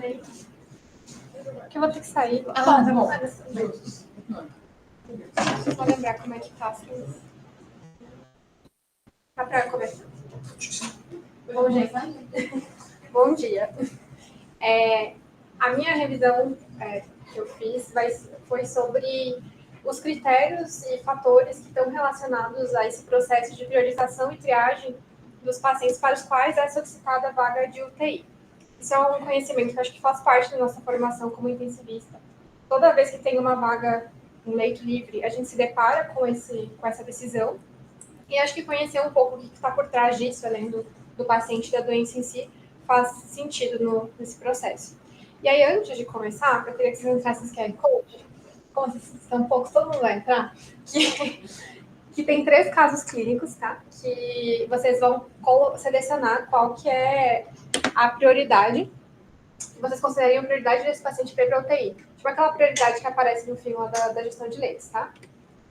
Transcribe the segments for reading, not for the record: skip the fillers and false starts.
Peraí. Que eu vou ter que sair. Ah, tá bom. Deixa eu só lembrar como é que tá. Tá pra começar? Bom dia. Bom dia. A minha revisão que eu fiz foi sobre os critérios e fatores que estão relacionados a esse processo de priorização e triagem dos pacientes para os quais é solicitada a vaga de UTI. Isso é um conhecimento que acho que faz parte da nossa formação como intensivista. Toda vez que tem uma vaga, um leito livre, a gente se depara com essa decisão. E acho que conhecer um pouco o que está por trás disso, além do paciente, da doença em si, faz sentido nesse processo. E aí, antes de começar, eu queria que vocês entrassem no QR Code. Como vocês estão poucos, todo mundo vai entrar. Que tem 3 casos clínicos, tá? Que vocês vão selecionar qual que é a prioridade. Vocês considerariam a prioridade desse paciente para ir para UTI. Tipo aquela prioridade que aparece no fim lá da gestão de leitos, tá?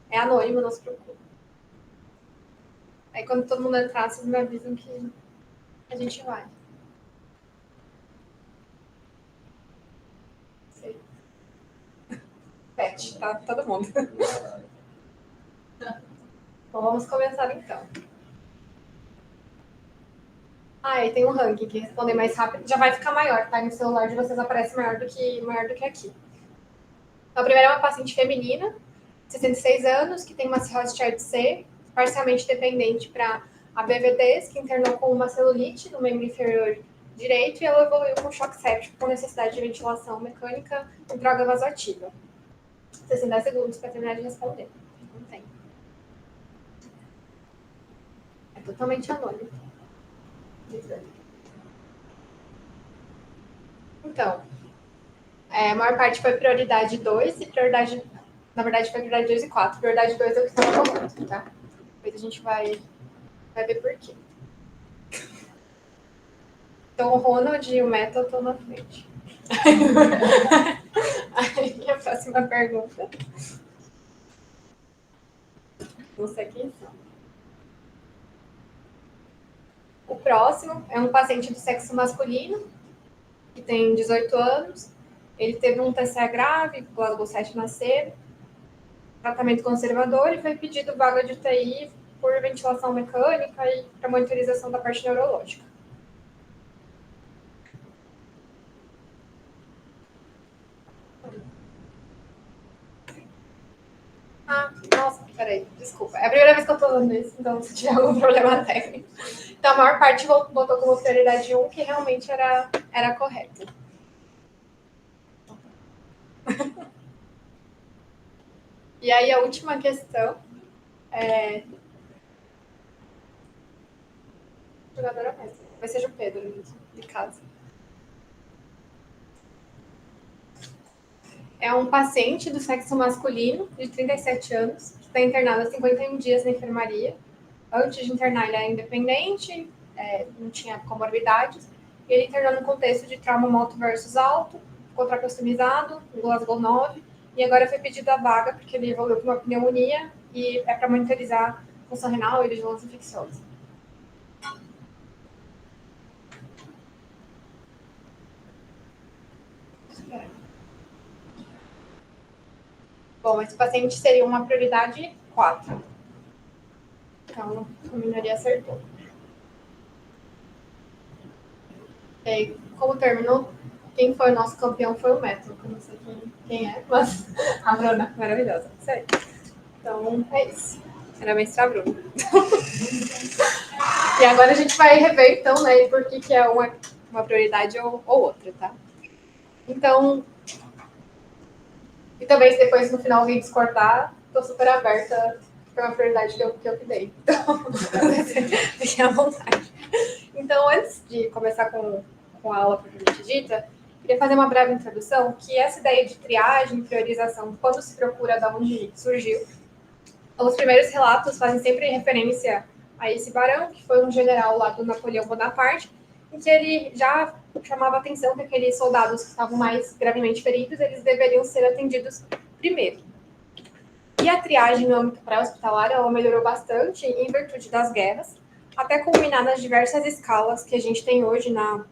É anônimo, não se preocupe. Aí quando todo mundo entrar, vocês me avisam que a gente vai. Sei. Pet, tá? Todo mundo. Bom, vamos começar então. Aí tem um ranking que responder mais rápido já vai ficar maior, tá? No celular de vocês aparece maior do que aqui. Então, a primeira é uma paciente feminina, 66 anos, que tem uma cirrose de C, parcialmente dependente para ABVDs, que internou com uma celulite no membro inferior direito e ela evoluiu com choque séptico com necessidade de ventilação mecânica e droga vasoativa. 60 segundos para terminar de responder. Não tem. É totalmente anônimo. Então, a maior parte foi prioridade 2 e prioridade... Na verdade, foi prioridade 2 e 4. Prioridade 2 é o que estava falando, tá? Depois a gente vai ver por quê. Então, o Ronald e o Metal estão na frente. Aí, a próxima pergunta. Não sei quem são. O próximo é um paciente do sexo masculino, que tem 18 anos. Ele teve um TCA grave, Glasgow 7 na C, tratamento conservador e foi pedido vaga de UTI por ventilação mecânica e para monitorização da parte neurológica. Nossa, peraí, desculpa. É a primeira vez que eu tô usando isso, então se tiver algum problema técnico. Então, a maior parte botou como prioridade 1, que realmente era correto. E aí, a última questão é... Jogadora mesmo. Vai ser o Pedro, de casa. É um paciente do sexo masculino, de 37 anos, que está internado há 51 dias na enfermaria. Antes de internar, ele era independente, não tinha comorbidades, e ele internou no contexto de trauma moto versus alto, ficou tracostomizado, no Glasgow 9, e agora foi pedido a vaga, porque ele evoluiu com uma pneumonia, e é para monitorizar função renal e vigilância infecciosa. Bom, esse paciente seria uma prioridade 4. Então, a minoria acertou. E aí, como terminou, quem foi o nosso campeão foi o Metro. Eu não sei quem é, mas a Bruna, maravilhosa. Sério. Então, é isso. Era a mestra Bruna. E agora a gente vai rever, então, né, por que é uma prioridade ou outra, tá? Então, e também se depois no final alguém discordar, estou super aberta para uma prioridade que eu dei. Então, fiquem à vontade. Então, antes de começar com a aula propriamente dita, queria fazer uma breve introdução, que essa ideia de triagem, priorização, quando se procura de onde surgiu, os primeiros relatos fazem sempre referência a esse barão, que foi um general lá do Napoleão Bonaparte, em que ele já chamava a atenção que aqueles soldados que estavam mais gravemente feridos, eles deveriam ser atendidos primeiro. E a triagem no âmbito pré-hospitalar, ela melhorou bastante em virtude das guerras, até culminar nas diversas escalas que a gente tem hoje na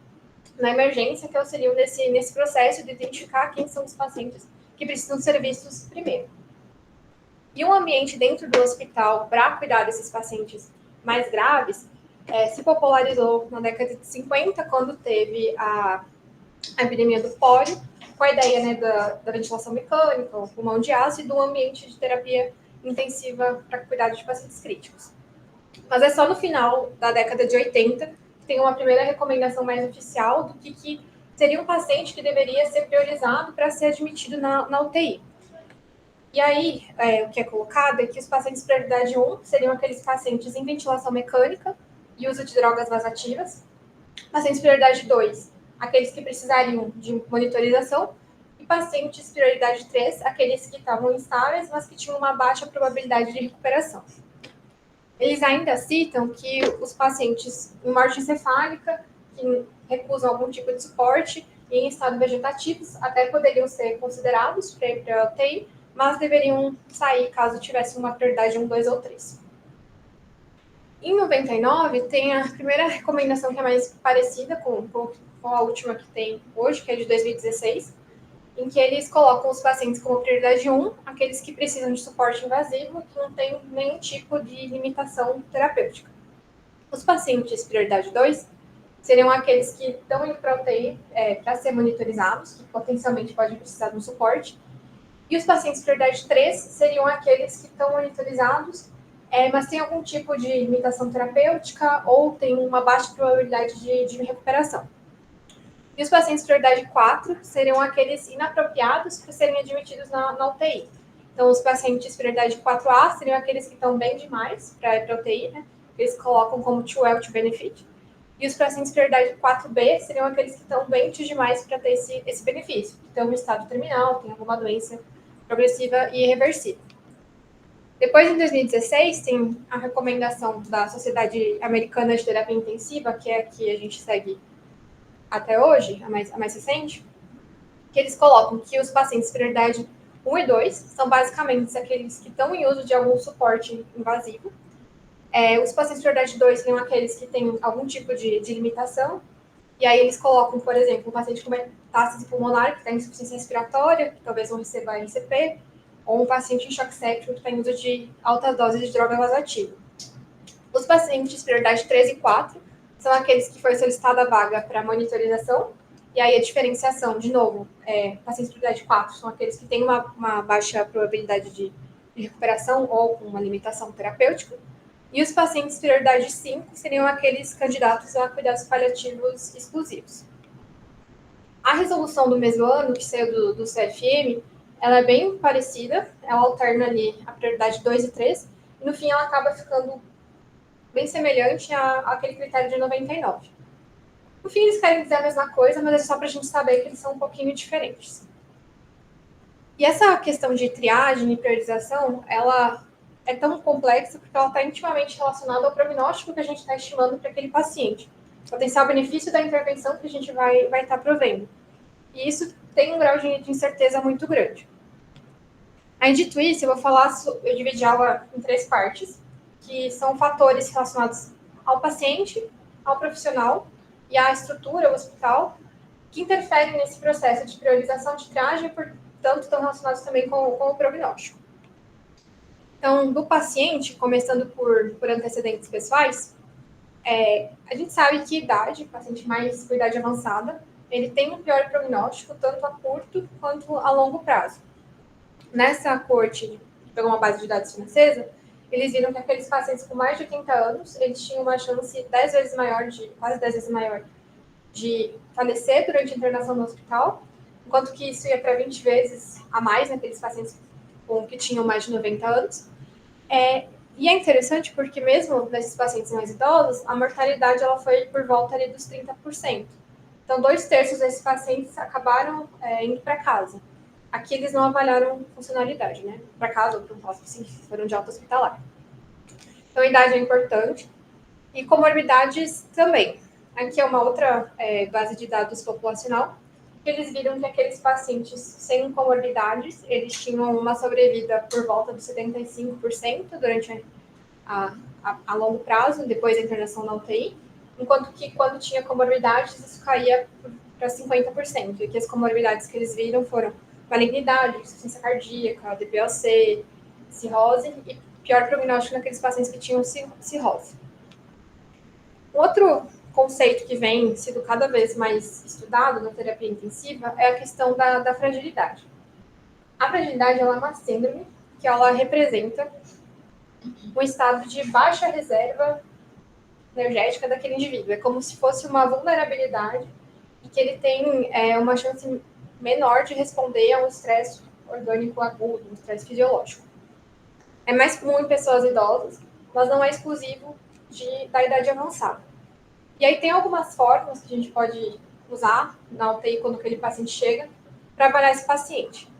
na emergência, que auxiliam nesse processo de identificar quem são os pacientes que precisam ser vistos primeiro. E um ambiente dentro do hospital para cuidar desses pacientes mais graves se popularizou na década de 50, quando teve a epidemia do pólio, com a ideia, né, da ventilação mecânica, o pulmão de aço e do ambiente de terapia intensiva para cuidar de pacientes críticos. Mas é só no final da década de 80 que tem uma primeira recomendação mais oficial do que seria um paciente que deveria ser priorizado para ser admitido na UTI. E aí, o que é colocado é que os pacientes de prioridade 1 seriam aqueles pacientes em ventilação mecânica e uso de drogas vasativas. Pacientes de prioridade 2, aqueles que precisariam de monitorização. E pacientes de prioridade 3, aqueles que estavam instáveis, mas que tinham uma baixa probabilidade de recuperação. Eles ainda citam que os pacientes em morte encefálica, que recusam algum tipo de suporte, e em estado vegetativo, até poderiam ser considerados para a UTI, mas deveriam sair caso tivesse uma prioridade 1, 2 ou 3. Em 99, tem a primeira recomendação que é mais parecida com a última que tem hoje, que é de 2016, em que eles colocam os pacientes como prioridade 1, aqueles que precisam de suporte invasivo, que não tem nenhum tipo de limitação terapêutica. Os pacientes prioridade 2 seriam aqueles que estão indo para a UTI para ser monitorizados, que potencialmente podem precisar de um suporte. E os pacientes prioridade 3 seriam aqueles que estão monitorizados, mas tem algum tipo de limitação terapêutica ou tem uma baixa probabilidade de recuperação. E os pacientes prioridade 4 seriam aqueles inapropriados para serem admitidos na UTI. Então, os pacientes prioridade 4A seriam aqueles que estão bem demais para ir para a UTI, né? Eles colocam como too well to benefit. E os pacientes prioridade 4B seriam aqueles que estão bem demais para ter esse benefício, que estão em estado terminal, tem alguma doença progressiva e irreversível. Depois, em 2016, tem a recomendação da Sociedade Americana de Terapia Intensiva, que é a que a gente segue até hoje, a mais recente, que eles colocam que os pacientes de prioridade 1 e 2 são basicamente aqueles que estão em uso de algum suporte invasivo. Os pacientes de prioridade 2 são aqueles que têm algum tipo de limitação, e aí eles colocam, por exemplo, um paciente com metástase pulmonar, que está em insuficiência respiratória, que talvez não receba a NCP, ou um paciente em choque séptico que está em uso de altas doses de droga vasativa. Os pacientes de prioridade 3 e 4 são aqueles que foi solicitada a vaga para monitorização, e aí a diferenciação, de novo, pacientes de prioridade 4 são aqueles que têm uma baixa probabilidade de recuperação ou com uma limitação terapêutica, e os pacientes de prioridade 5 seriam aqueles candidatos a cuidados paliativos exclusivos. A resolução do mesmo ano, que saiu do CFM, ela é bem parecida, ela alterna ali a prioridade 2 e 3, e no fim ela acaba ficando bem semelhante àquele critério de 99. No fim, eles querem dizer a mesma coisa, mas é só para a gente saber que eles são um pouquinho diferentes. E essa questão de triagem e priorização, ela é tão complexa porque ela está intimamente relacionada ao prognóstico que a gente está estimando para aquele paciente, o potencial benefício da intervenção que a gente vai estar provendo. E isso tem um grau de incerteza muito grande. Aí, dito isso, eu dividi a aula em 3 partes, que são fatores relacionados ao paciente, ao profissional e à estrutura, o hospital, que interferem nesse processo de priorização de triagem e, portanto, estão relacionados também com o prognóstico. Então, do paciente, começando por antecedentes pessoais, a gente sabe que idade, paciente mais com idade avançada, ele tem um pior prognóstico, tanto a curto quanto a longo prazo. Nessa corte, que pegou uma base de dados francesa, eles viram que aqueles pacientes com mais de 80 anos, eles tinham uma chance quase 10 vezes maior, de falecer durante a internação no hospital, enquanto que isso ia para 20 vezes a mais naqueles pacientes que tinham mais de 90 anos. E é interessante porque mesmo nesses pacientes mais idosos, a mortalidade ela foi por volta ali dos 30%. Então, 2/3 desses pacientes acabaram indo para casa. Aqui eles não avaliaram funcionalidade, né? Para casa ou para um hospice, foram de alta hospitalar. Então, a idade é importante. E comorbidades também. Aqui é uma outra base de dados populacional, que eles viram que aqueles pacientes sem comorbidades, eles tinham uma sobrevida por volta de 75% durante a longo prazo, depois da internação na UTI. enquanto que quando tinha comorbidades, isso caía para 50%, e que as comorbidades que eles viram foram malignidade, insuficiência cardíaca, DPOC, cirrose e pior prognóstico naqueles pacientes que tinham cirrose. Um outro conceito que vem sido cada vez mais estudado na terapia intensiva é a questão da fragilidade. A fragilidade ela é uma síndrome que ela representa um estado de baixa reserva energética daquele indivíduo. É como se fosse uma vulnerabilidade e que ele tem uma chance menor de responder a um estresse orgânico agudo, um estresse fisiológico. É mais comum em pessoas idosas, mas não é exclusivo da idade avançada. E aí tem algumas formas que a gente pode usar na UTI quando aquele paciente chega para avaliar esse paciente.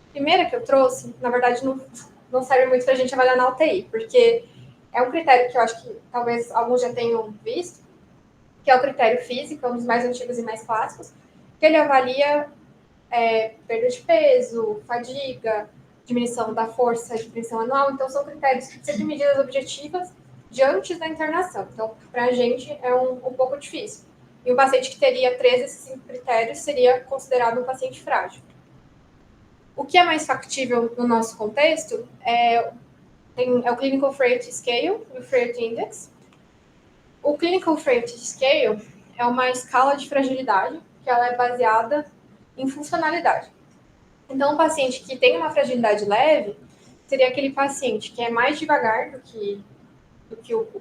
A primeira que eu trouxe, na verdade, não serve muito para a gente avaliar na UTI, porque é um critério que eu acho que talvez alguns já tenham visto, que é o critério físico, um dos mais antigos e mais clássicos, que ele avalia perda de peso, fadiga, diminuição da força de tensão anual. Então, são critérios que precisam de medidas objetivas de antes da internação. Então, para a gente é um pouco difícil. E um paciente que teria 3 desses 5 critérios seria considerado um paciente frágil. O que é mais factível no nosso contexto é o Clinical Frailty Scale e o Frailty Index. O Clinical Frailty Scale é uma escala de fragilidade que ela é baseada em funcionalidade. Então, um paciente que tem uma fragilidade leve seria aquele paciente que é mais devagar do que o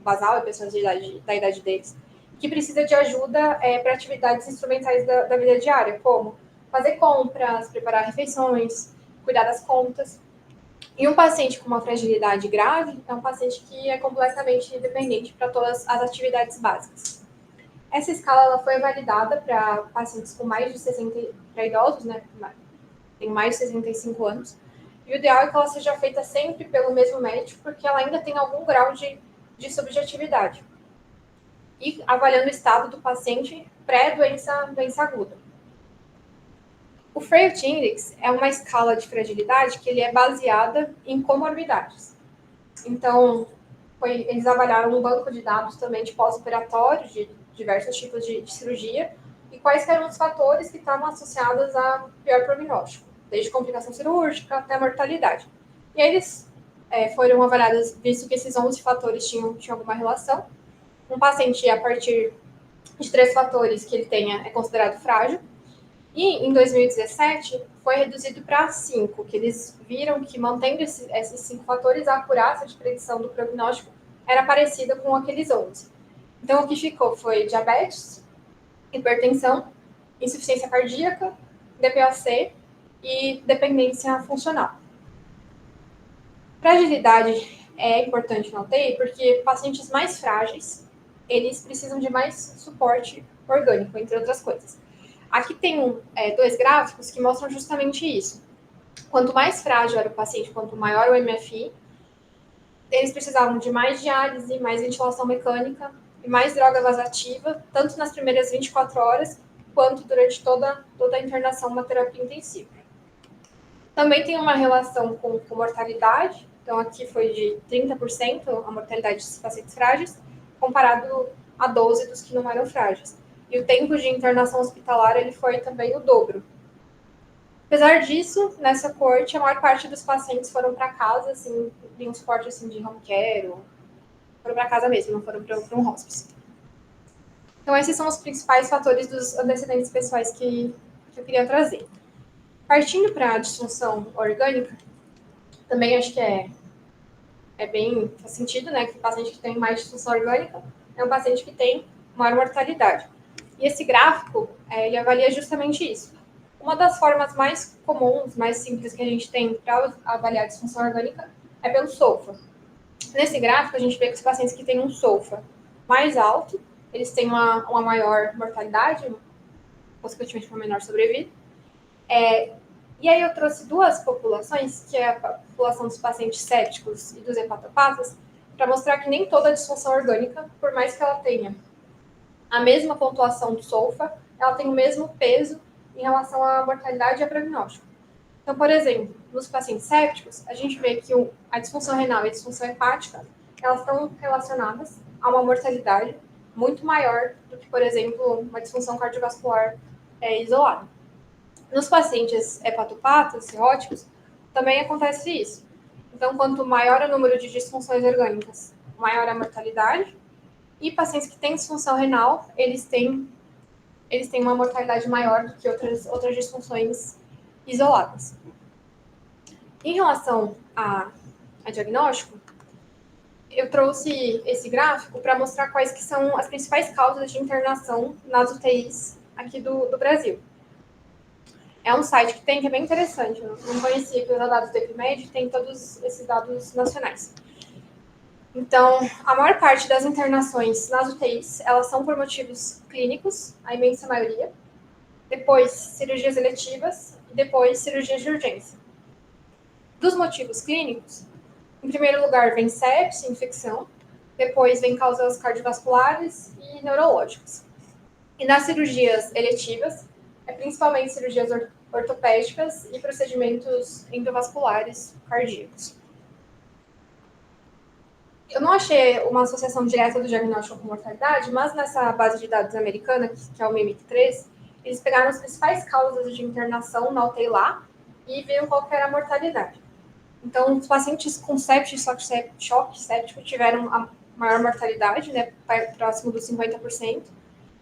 basal, as pessoas da idade deles, que precisa de ajuda para atividades instrumentais da vida diária, como fazer compras, preparar refeições, cuidar das contas. E um paciente com uma fragilidade grave é um paciente que é completamente dependente para todas as atividades básicas. Essa escala ela foi validada para pacientes com mais de 60, para idosos, né, tem mais de 65 anos, e o ideal é que ela seja feita sempre pelo mesmo médico, porque ela ainda tem algum grau de subjetividade. E avaliando o estado do paciente pré-doença aguda. O Frailty Index é uma escala de fragilidade que ele é baseada em comorbidades. Então, eles avaliaram um banco de dados também de pós-operatório, de diversos tipos de cirurgia, e quais eram os fatores que estavam associados a pior prognóstico, desde complicação cirúrgica até mortalidade. E aí eles foram avaliados, visto que esses 11 fatores tinham alguma relação. Um paciente, a partir de 3 fatores que ele tenha, é considerado frágil. E em 2017, foi reduzido para 5, que eles viram que, mantendo esses 5 fatores, a acurácia de predição do prognóstico era parecida com aqueles 11. Então, o que ficou foi diabetes, hipertensão, insuficiência cardíaca, DPOC e dependência funcional. Fragilidade é importante na UTI porque pacientes mais frágeis, eles precisam de mais suporte orgânico, entre outras coisas. Aqui tem 2 gráficos que mostram justamente isso. Quanto mais frágil era o paciente, quanto maior o MFI, eles precisavam de mais diálise, mais ventilação mecânica e mais droga vasativa, tanto nas primeiras 24 horas, quanto durante toda a internação na terapia intensiva. Também tem uma relação com mortalidade, então aqui foi de 30% a mortalidade dos pacientes frágeis, comparado a 12% dos que não eram frágeis. E o tempo de internação hospitalar ele foi também o dobro. Apesar disso, nessa corte, a maior parte dos pacientes foram para casa, assim, em um suporte assim, de home care, ou foram para casa mesmo, não foram para um hospice. Então, esses são os principais fatores dos antecedentes pessoais que eu queria trazer. Partindo para a disfunção orgânica, também acho que faz sentido, né, que o paciente que tem mais disfunção orgânica é um paciente que tem maior mortalidade. E esse gráfico, ele avalia justamente isso. Uma das formas mais comuns, mais simples que a gente tem para avaliar a disfunção orgânica é pelo SOFA. Nesse gráfico, a gente vê que os pacientes que têm um SOFA mais alto, eles têm uma maior mortalidade, consequentemente uma menor sobrevida. E aí eu trouxe 2 populações, que é a população dos pacientes sépticos e dos hepatopatas, para mostrar que nem toda disfunção orgânica, por mais que ela tenha a mesma pontuação do SOFA, ela tem o mesmo peso em relação à mortalidade e a prognóstico. Então, por exemplo, nos pacientes sépticos, a gente vê que a disfunção renal e a disfunção hepática, elas estão relacionadas a uma mortalidade muito maior do que, por exemplo, uma disfunção cardiovascular isolada. Nos pacientes hepatopatas, cirróticos, também acontece isso. Então, quanto maior o número de disfunções orgânicas, maior a mortalidade. E pacientes que têm disfunção renal, eles têm uma mortalidade maior do que outras disfunções isoladas. Em relação a diagnóstico, eu trouxe esse gráfico para mostrar quais que são as principais causas de internação nas UTIs aqui do Brasil. É um site que é bem interessante, eu não conhecia que os dados do EpiMed tem todos esses dados nacionais. Então, a maior parte das internações nas UTIs, elas são por motivos clínicos, a imensa maioria, depois cirurgias eletivas e depois cirurgias de urgência. Dos motivos clínicos, em primeiro lugar vem sepse, infecção, depois vem causas cardiovasculares e neurológicas. E nas cirurgias eletivas, principalmente cirurgias ortopédicas e procedimentos endovasculares cardíacos. Eu não achei uma associação direta do diagnóstico com mortalidade, mas nessa base de dados americana, que é o MIMIC-3, eles pegaram as principais causas de internação na UTI lá e viram qual que era a mortalidade. Então, os pacientes com sepsis e choque séptico tiveram a maior mortalidade, né, próximo dos 50%,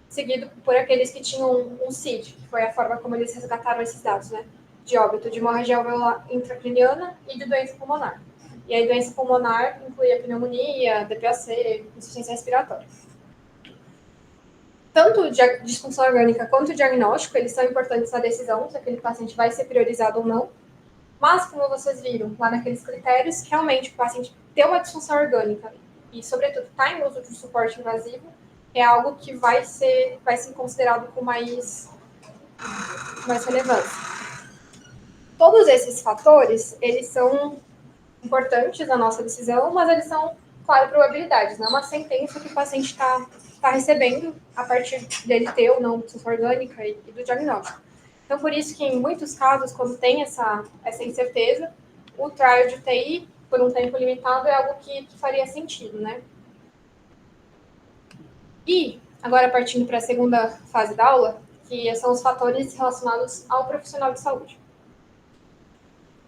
seguido por aqueles que tinham um CID, que foi a forma como eles resgataram esses dados, né, de óbito, de hemorragia alveolar intracraniana e de doença pulmonar. E aí, doença pulmonar inclui a pneumonia, DPAC, insuficiência respiratória. Tanto disfunção orgânica quanto o diagnóstico, eles são importantes na decisão se aquele paciente vai ser priorizado ou não. Mas, como vocês viram lá naqueles critérios, realmente o paciente ter uma disfunção orgânica e, sobretudo, estar em uso de suporte invasivo é algo que vai ser considerado com mais relevância. Todos esses fatores, eles são importantes na nossa decisão, mas eles são, claro, probabilidades, não é uma sentença que o paciente está recebendo a partir dele ter ou não disfunção orgânica e do diagnóstico. Então, por isso que, em muitos casos, quando tem essa incerteza, o trial de UTI, por um tempo limitado, é algo que faria sentido, né? E, agora partindo para a segunda fase da aula, que são os fatores relacionados ao profissional de saúde.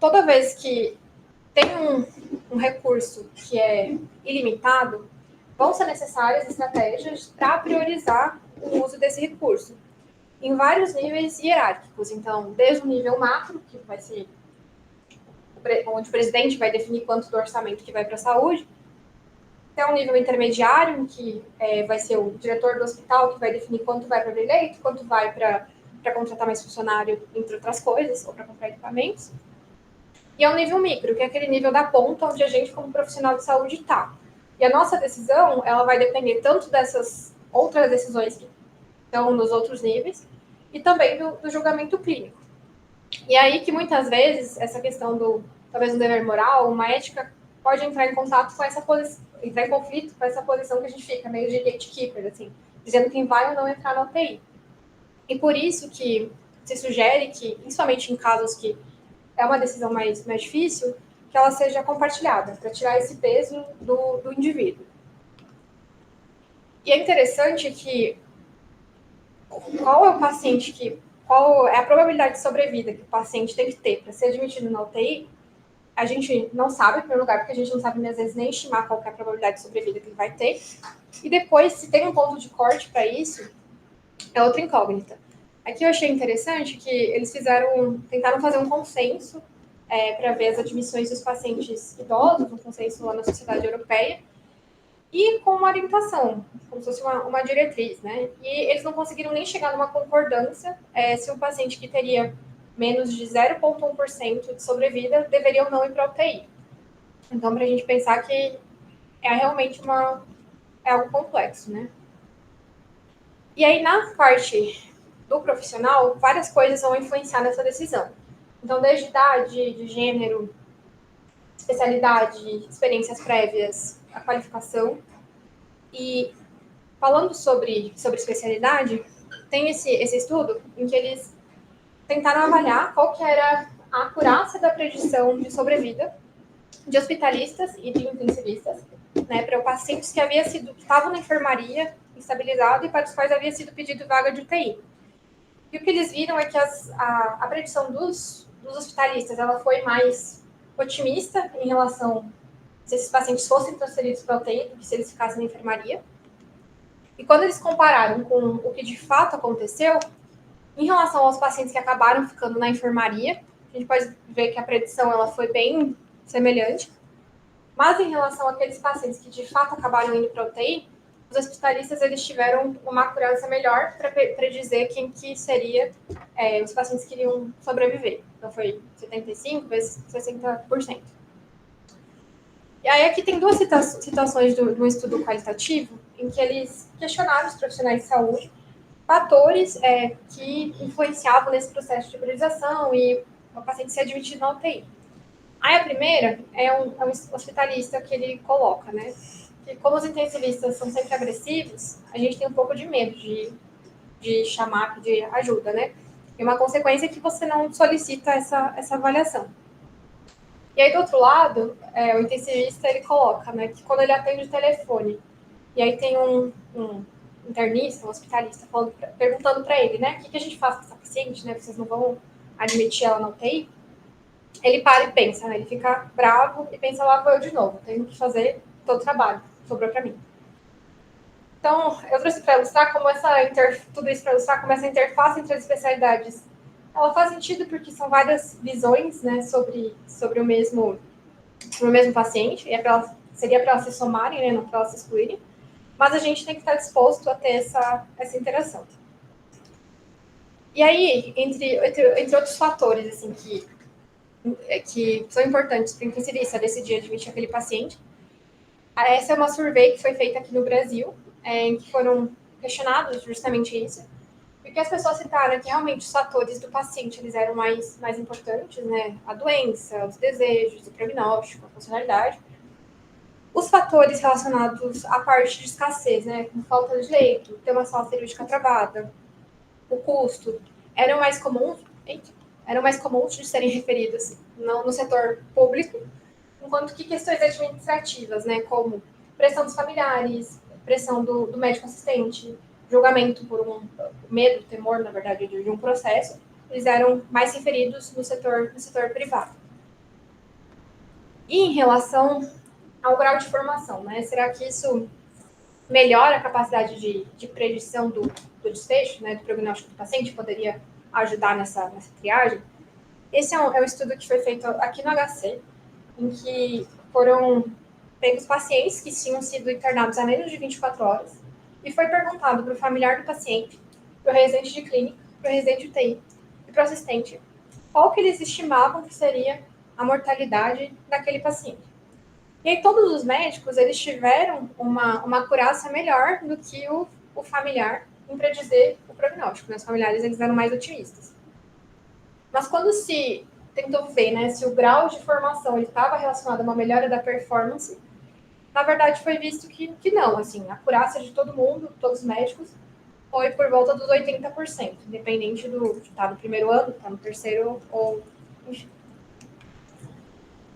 Toda vez que tem um recurso que é ilimitado, vão ser necessárias estratégias para priorizar o uso desse recurso em vários níveis hierárquicos. Então, desde o nível macro, que vai ser onde o presidente vai definir quanto do orçamento que vai para a saúde, até um nível intermediário, em que vai ser o diretor do hospital que vai definir quanto vai para o leito, quanto vai para contratar mais funcionário, entre outras coisas, ou para comprar equipamentos. E ao nível micro, que é aquele nível da ponta onde a gente, como profissional de saúde, está. E a nossa decisão, ela vai depender tanto dessas outras decisões que estão nos outros níveis, e também do julgamento clínico. E aí que muitas vezes essa questão talvez um dever moral, uma ética, pode entrar em contato com essa posição, entrar em conflito com essa posição que a gente fica, meio de gatekeeper, assim, dizendo quem vai ou não entrar na UTI. E por isso que se sugere que, principalmente em casos que é uma decisão mais difícil, que ela seja compartilhada, para tirar esse peso do indivíduo. E é interessante que qual é a probabilidade de sobrevida que o paciente tem que ter para ser admitido na UTI, a gente não sabe, em primeiro lugar, porque a gente não sabe, às vezes, nem estimar qual é a probabilidade de sobrevida que ele vai ter. E depois, se tem um ponto de corte para isso, é outra incógnita. Aqui eu achei interessante que eles tentaram fazer um consenso para ver as admissões dos pacientes idosos, um consenso lá na Sociedade Europeia, e com uma orientação, como se fosse uma diretriz, né? E eles não conseguiram nem chegar numa concordância se um paciente que teria menos de 0,1% de sobrevida deveria ou não ir para a UTI. Então, para a gente pensar que é realmente algo complexo, né? E aí, na parte do profissional, várias coisas vão influenciar nessa decisão. Então, desde idade, de gênero, especialidade, experiências prévias, a qualificação. E falando sobre especialidade, tem esse estudo em que eles tentaram avaliar qual que era a acurácia da predição de sobrevida de hospitalistas e de intensivistas, né, para pacientes que estavam na enfermaria, estabilizado e para os quais havia sido pedido vaga de UTI. E o que eles viram é que a predição dos hospitalistas ela foi mais otimista em relação se esses pacientes fossem transferidos para a UTI do que se eles ficassem na enfermaria. E quando eles compararam com o que de fato aconteceu, em relação aos pacientes que acabaram ficando na enfermaria, a gente pode ver que a predição ela foi bem semelhante. Mas em relação àqueles pacientes que de fato acabaram indo para a UTI, os hospitalistas eles tiveram uma acurácia melhor para predizer quem que seria os pacientes que iriam sobreviver. Então foi 75 vezes 60%. E aí aqui tem duas situações do estudo qualitativo em que eles questionaram os profissionais de saúde fatores que influenciavam nesse processo de priorização e o paciente ser admitido na UTI. Aí a primeira é um hospitalista que ele coloca, né? Que como os intensivistas são sempre agressivos, a gente tem um pouco de medo de chamar, pedir ajuda, né? E uma consequência é que você não solicita essa avaliação. E aí, do outro lado, o intensivista, ele coloca, né? Que quando ele atende o telefone, e aí tem um internista, um hospitalista, perguntando para ele, né? O que a gente faz com essa paciente, né? Vocês não vão admitir ela na UTI? Ele para e pensa, né? Ele fica bravo e pensa, lá vou eu de novo, tenho que fazer todo o trabalho, sobrou para mim. Então, eu trouxe para ilustrar como tudo isso para ilustrar como essa interface entre as especialidades, ela faz sentido porque são várias visões, né, sobre o mesmo paciente, e seria para elas se somarem, né, não para elas se excluírem, mas a gente tem que estar disposto a ter essa interação. E aí, entre outros fatores, assim, que são importantes para o intensivista decidir admitir aquele paciente. Essa é uma survey que foi feita aqui no Brasil, em que foram questionados justamente isso, porque as pessoas citaram que realmente os fatores do paciente eles eram mais importantes, né? A doença, os desejos, o prognóstico, a funcionalidade. Os fatores relacionados à parte de escassez, né? Como falta de leito, ter uma sala cirúrgica travada, o custo, eram mais comuns de serem referidos no setor público, enquanto que questões administrativas, né, como pressão dos familiares, pressão do médico assistente, julgamento por um medo, temor, na verdade, de um processo, eles eram mais referidos no setor privado. E em relação ao grau de formação, né, será que isso melhora a capacidade de predição do desfecho, né, do prognóstico do paciente, poderia ajudar nessa triagem? Esse é um estudo que foi feito aqui no HC, em que foram pegos pacientes que tinham sido internados há menos de 24 horas e foi perguntado para o familiar do paciente, para o residente de clínica, para o residente de UTI e para o assistente qual que eles estimavam que seria a mortalidade daquele paciente. E aí todos os médicos, eles tiveram uma acurácia melhor do que o familiar em predizer o prognóstico, né? Os familiares, eles eram mais otimistas. Mas quando se tentou ver, né, se o grau de formação estava relacionado a uma melhora da performance, na verdade foi visto que não, assim, a acurácia de todo mundo, todos os médicos, foi por volta dos 80%, independente de estar no primeiro ano, estar no terceiro ou enfim.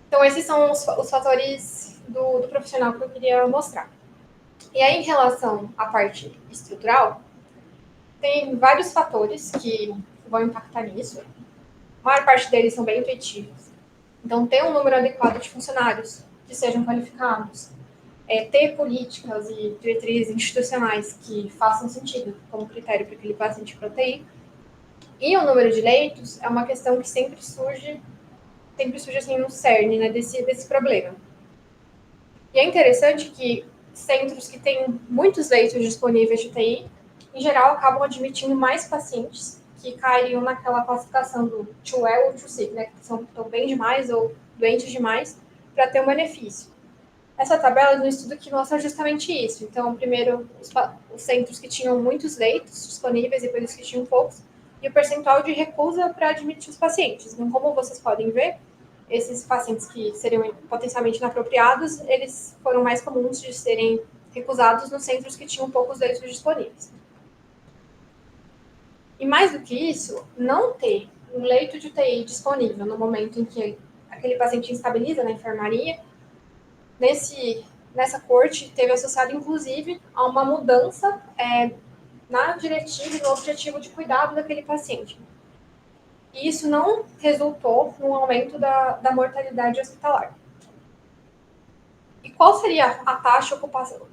Então esses são os fatores do profissional que eu queria mostrar. E aí em relação à parte estrutural, tem vários fatores que vão impactar nisso. A maior parte deles são bem intuitivos. Então, ter um número adequado de funcionários que sejam qualificados, ter políticas e diretrizes institucionais que façam sentido como critério para aquele paciente para UTI. E o número de leitos é uma questão que sempre surge assim no cerne, né, desse problema. E é interessante que centros que têm muitos leitos disponíveis de UTI, em geral, acabam admitindo mais pacientes que cairiam naquela classificação do too well ou too sick, né? Que estão bem demais ou doentes demais para ter um benefício. Essa tabela é um estudo que mostra justamente isso. Então, primeiro, os centros que tinham muitos leitos disponíveis e depois os que tinham poucos, e o percentual de recusa para admitir os pacientes. Então, como vocês podem ver, esses pacientes que seriam potencialmente inapropriados, eles foram mais comuns de serem recusados nos centros que tinham poucos leitos disponíveis. E mais do que isso, não ter um leito de UTI disponível no momento em que aquele paciente estabiliza na enfermaria, nesse nessa corte teve associado, inclusive, a uma mudança na diretiva e no objetivo de cuidado daquele paciente. E isso não resultou no aumento da mortalidade hospitalar. E qual seria a taxa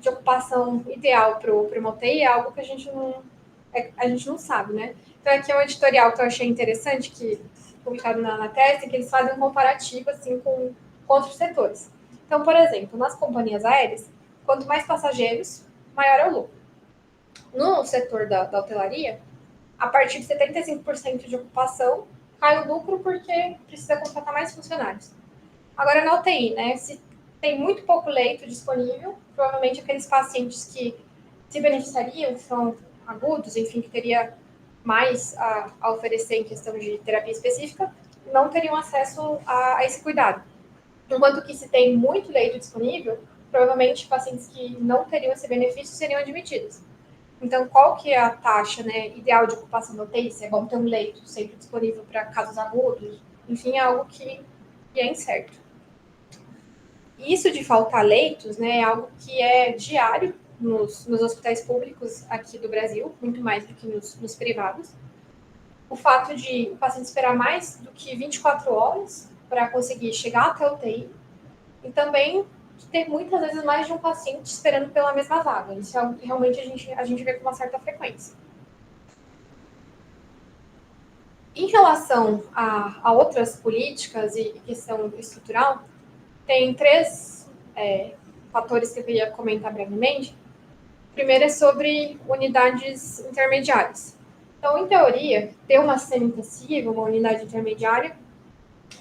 de ocupação ideal para uma UTI? É algo que a gente não sabe, né? Então, aqui é um editorial que eu achei interessante, que publicado na tese, que eles fazem um comparativo assim, com outros setores. Então, por exemplo, nas companhias aéreas, quanto mais passageiros, maior é o lucro. No setor da hotelaria, a partir de 75% de ocupação, cai o lucro porque precisa contratar mais funcionários. Agora, na UTI, né, se tem muito pouco leito disponível, provavelmente aqueles pacientes que se beneficiariam, que são agudos, enfim, que teria mais a oferecer em questão de terapia específica, não teriam acesso a esse cuidado. Enquanto que se tem muito leito disponível, provavelmente pacientes que não teriam esse benefício seriam admitidos. Então, qual que é a taxa, né, ideal de ocupação da UTI? Se é bom ter um leito sempre disponível para casos agudos? Enfim, é algo que é incerto. Isso de faltar leitos, né, é algo que é diário nos hospitais públicos aqui do Brasil, muito mais do que nos privados. O fato de o paciente esperar mais do que 24 horas para conseguir chegar até a UTI e também ter muitas vezes mais de um paciente esperando pela mesma vaga. Isso é algo que realmente a gente vê com uma certa frequência. Em relação a outras políticas e questão estrutural, tem três fatores que eu queria comentar brevemente. O primeiro é sobre unidades intermediárias. Então, em teoria, ter uma semi-intensiva, uma unidade intermediária,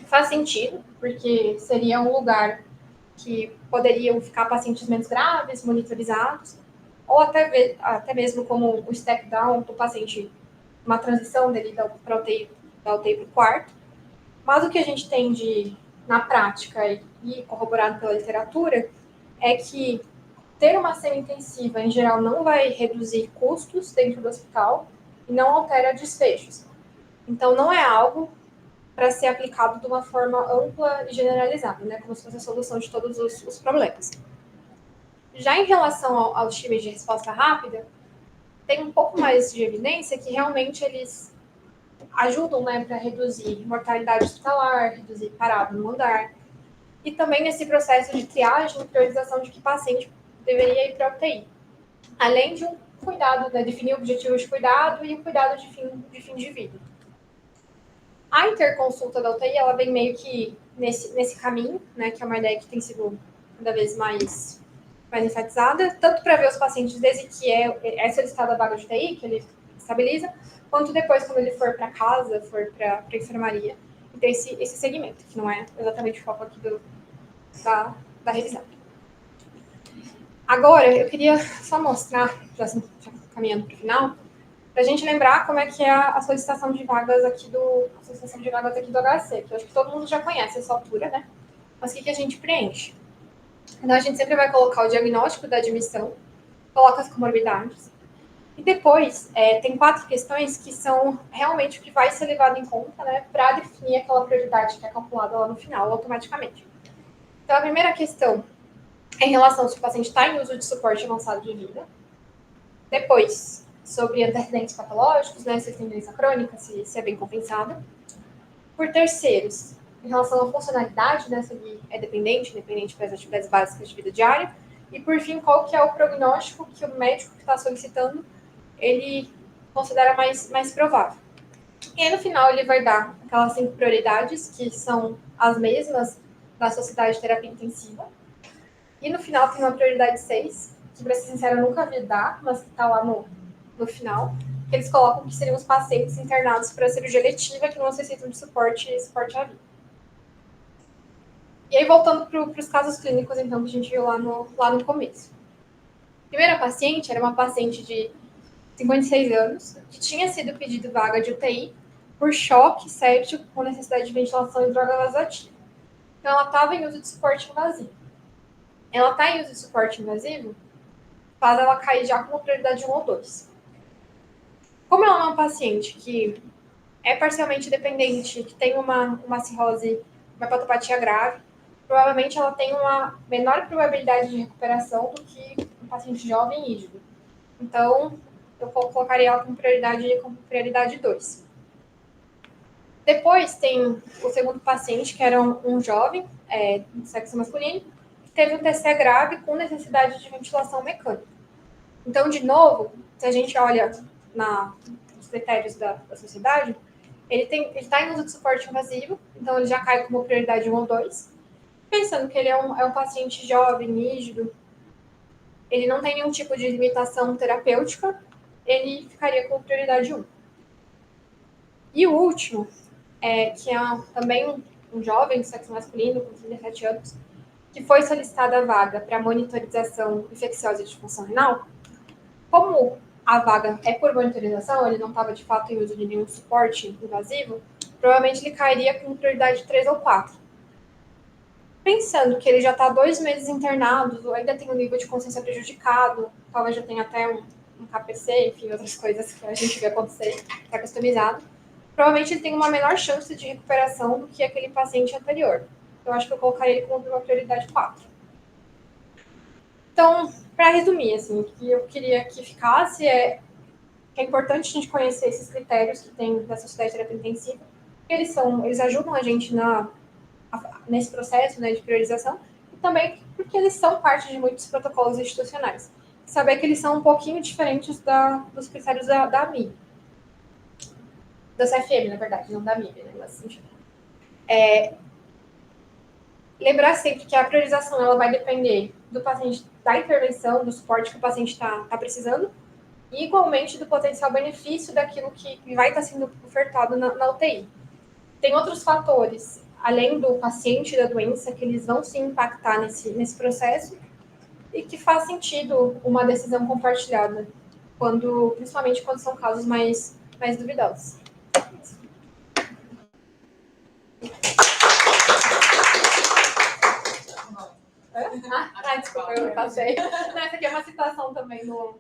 faz sentido, porque seria um lugar que poderiam ficar pacientes menos graves, monitorizados, ou até mesmo como o step down do paciente, uma transição dele da UTI para o quarto. Mas o que a gente tem na prática e corroborado pela literatura é que ter uma semi-intensiva, em geral, não vai reduzir custos dentro do hospital e não altera desfechos. Então, não é algo para ser aplicado de uma forma ampla e generalizada, né? Como se fosse a solução de todos os problemas. Já em relação aos times de resposta rápida, tem um pouco mais de evidência que realmente eles ajudam, né, para reduzir mortalidade hospitalar, reduzir parada no andar, e também nesse processo de triagem e priorização de que paciente deveria ir para a UTI. Além de um cuidado, né, definir objetivos de cuidado e o cuidado de fim de vida. A interconsulta da UTI, ela vem meio que nesse caminho, né, que é uma ideia que tem sido cada vez mais enfatizada, tanto para ver os pacientes desde que é solicitada a vaga de UTI, que ele estabiliza, quanto depois, quando ele for para casa, for para a enfermaria, e ter esse segmento, que não é exatamente o foco aqui da revisão. Agora, eu queria só mostrar, já caminhando para o final, para a gente lembrar como é que é a solicitação de vagas aqui do HC, que eu acho que todo mundo já conhece essa altura, né? Mas o que a gente preenche? Então, a gente sempre vai colocar o diagnóstico da admissão, coloca as comorbidades, e depois tem 4 questões que são realmente o que vai ser levado em conta, né, para definir aquela prioridade que é calculada lá no final, automaticamente. Então, a primeira questão é em relação se o paciente está em uso de suporte avançado de vida. Depois, sobre antecedentes patológicos, né, se tem doença crônica, se é bem compensada. Por terceiros, em relação à funcionalidade, né, se ele é independente das atividades básicas de vida diária. E, por fim, qual que é o prognóstico que o médico que está solicitando, ele considera mais provável. E aí, no final, ele vai dar aquelas 5 prioridades, que são as mesmas da Sociedade de Terapia Intensiva. E no final tem uma prioridade 6, que, para ser sincera, eu nunca vi dar, mas que está lá no final, que eles colocam que seriam os pacientes internados para cirurgia letiva que não necessitam de suporte à vida. E aí, voltando para os casos clínicos, então, que a gente viu lá no começo. A primeira paciente era uma paciente de 56 anos, que tinha sido pedido vaga de UTI por choque séptico com necessidade de ventilação e droga vasoativa. Então, ela estava em uso de suporte invasivo. Ela está em uso de suporte invasivo, faz ela cair já com uma prioridade 1 ou 2. Como ela é uma paciente que é parcialmente dependente, que tem uma cirrose, uma hepatopatia grave, provavelmente ela tem uma menor probabilidade de recuperação do que um paciente jovem e rígido. Então, eu colocaria ela como prioridade 2. Depois tem o segundo paciente, que era um jovem, de sexo masculino, que teve um TCE grave com necessidade de ventilação mecânica. Então, de novo, se a gente olha nos critérios da sociedade, ele está em uso de suporte invasivo, então ele já cai como prioridade 1 ou 2. Pensando que ele é um paciente jovem, rígido, ele não tem nenhum tipo de limitação terapêutica, ele ficaria com prioridade 1. E o último, que é também um jovem de sexo masculino, com 37 anos, que foi solicitada a vaga para monitorização infecciosa de disfunção renal. Como a vaga é por monitorização, ele não estava de fato em uso de nenhum suporte invasivo, provavelmente ele cairia com prioridade 3 ou 4. Pensando que ele já está 2 meses internado, ainda tem um nível de consciência prejudicado, talvez já tenha até um KPC, enfim, outras coisas que a gente vê acontecer, está customizado, provavelmente ele tem uma menor chance de recuperação do que aquele paciente anterior. Eu acho que eu colocaria ele como uma prioridade 4. Então, para resumir, assim, o que eu queria que ficasse que é importante a gente conhecer esses critérios que tem da Sociedade de Terapia Intensiva, porque eles ajudam a gente nesse processo, né, de priorização, e também porque eles são parte de muitos protocolos institucionais. Saber que eles são um pouquinho diferentes dos critérios da AMIB. Da CFM, na verdade, não da AMIB, né, mas enfim. Lembrar sempre que a priorização ela vai depender do paciente, da intervenção, do suporte que o paciente está precisando, e igualmente do potencial benefício daquilo que vai estar sendo ofertado na UTI. Tem outros fatores, além do paciente e da doença, que eles vão se impactar nesse processo e que faz sentido uma decisão compartilhada, principalmente quando são casos mais duvidosos. Desculpa, eu passei. Não, essa aqui é uma citação também que eu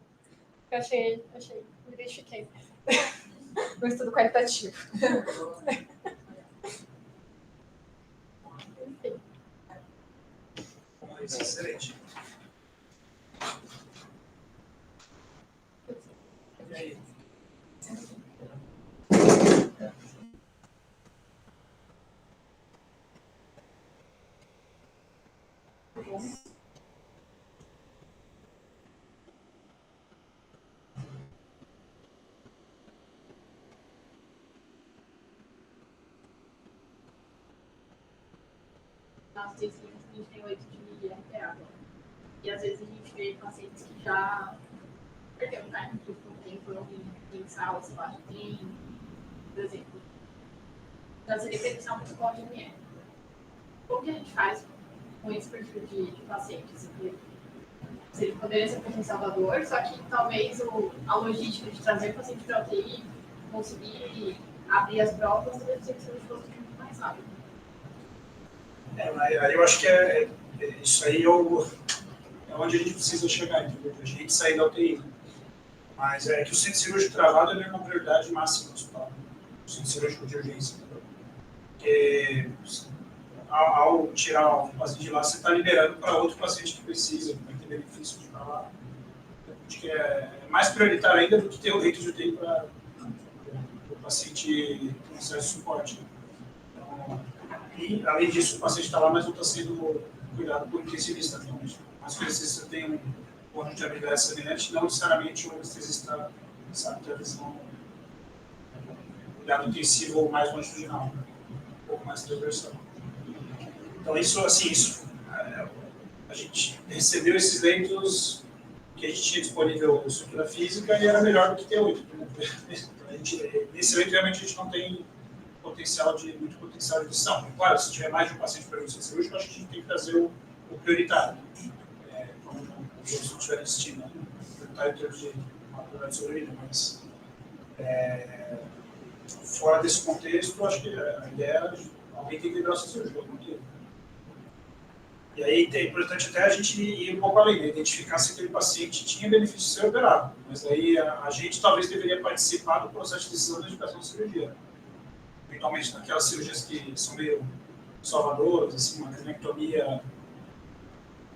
achei, me identifiquei. No estudo qualitativo. Enfim. Excelente. E aí? Nós temos a gente tem 8 de RPA agora. E às vezes a gente vê pacientes que já perderam carne por um tempo, não em sala, sei lá, tem, por exemplo. Então seria pensar um protocolo de ME. Como que a gente faz com esse perfil de pacientes? Ele poderia ser potencializador, só que talvez a logística de trazer o paciente para a UTI, conseguir abrir as provas, deve ser um esforço muito mais rápido. Aí eu acho que isso aí é onde a gente precisa chegar, entendeu? A gente sair da UTI. Mas é que o centro cirúrgico travado é uma prioridade máxima do hospital. O centro cirúrgico de urgência. Porque ao tirar um paciente de lá, você está liberando para outro paciente que precisa, que vai ter benefício de estar lá. Acho que é mais prioritário ainda do que ter o leito de UTI para o paciente com acesso de suporte. Então, e, além disso, o paciente está lá, mas não está sendo cuidado por intensivista. Então, mas o intensivista tem um conjunto de habilidades semelhantes, não necessariamente o anestesista sabe ter a visão cuidado intensivo ou mais longitudinal, um pouco mais transversal. Então, a gente recebeu esses leitos que a gente tinha disponível em estrutura física e era melhor do que ter 8. Nesse leito, realmente, a gente não tem muito potencial de edição. Claro, se tiver mais de um paciente para redução cirúrgica, acho que a gente tem que fazer o prioritário. Como os outros não tiverem estima, prioritário em termos de uma probabilidade de sobrevida, mas fora desse contexto, acho que a ideia é alguém tem que liderar o cirúrgico. E aí é importante até a gente ir um pouco além, né? Identificar se aquele paciente tinha benefício de ser operado. Mas aí a gente talvez deveria participar do processo de decisão da indicação de cirurgia. Eventualmente naquelas cirurgias que são meio salvadoras, assim, uma cranectomia,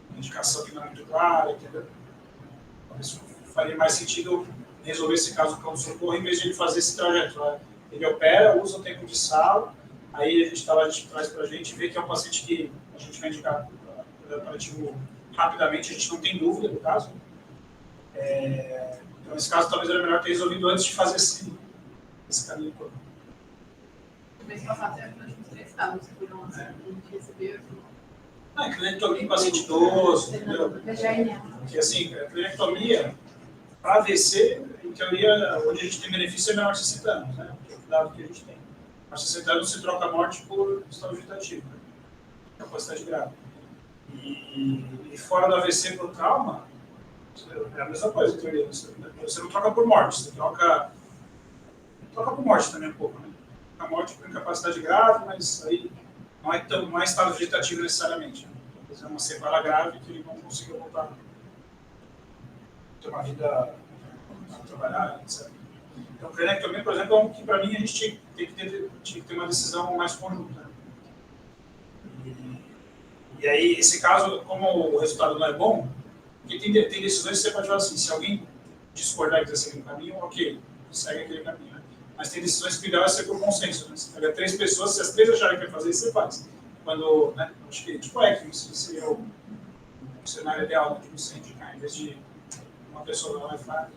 uma indicação que não é muito clara, entendeu? Talvez faria mais sentido resolver esse caso com o socorro em vez de ele fazer esse trajeto. Né? Ele opera, usa o tempo de sala, aí a gente traz para a gente, vê que é um paciente que a gente vai indicar para o operativo rapidamente, a gente não tem dúvida do caso. Então, esse caso talvez era melhor ter resolvido antes de fazer esse caminho todo. No mês passado, nós tínhamos 3 estados que foram assim, a gente recebeu. Cranectomia em paciente idoso, entendeu? Porque assim, a cranectomia, para AVC, em teoria, onde a gente tem benefício é menor de 60 anos, né? Que é o dado que a gente tem. Aos 60 anos se troca a morte por estado vegetativo, né? Capacidade grave. E fora do AVC para o trauma, é a mesma coisa, em teoria. Você não troca por morte, você troca por morte também um pouco, né? A morte por incapacidade grave, mas aí não é estado vegetativo necessariamente. Né? Talvez é uma sequela grave que ele não consiga voltar a ter uma vida a trabalhar, etc. Então, cranectomia, por exemplo, é um que, para mim, a gente tinha que ter uma decisão mais conjunta. E aí, esse caso, como o resultado não é bom, porque tem decisões que você pode falar assim, se alguém discordar e quiser seguir um caminho, ok, segue aquele caminho. Né? Mas tem decisões que o ideal é ser por consenso. Né? Você pega 3 pessoas, se as 3 acharem que vai fazer isso, você faz. Quando, né, acho que, tipo, isso seria o cenário ideal de você indicar, em vez de uma pessoa lá e faz.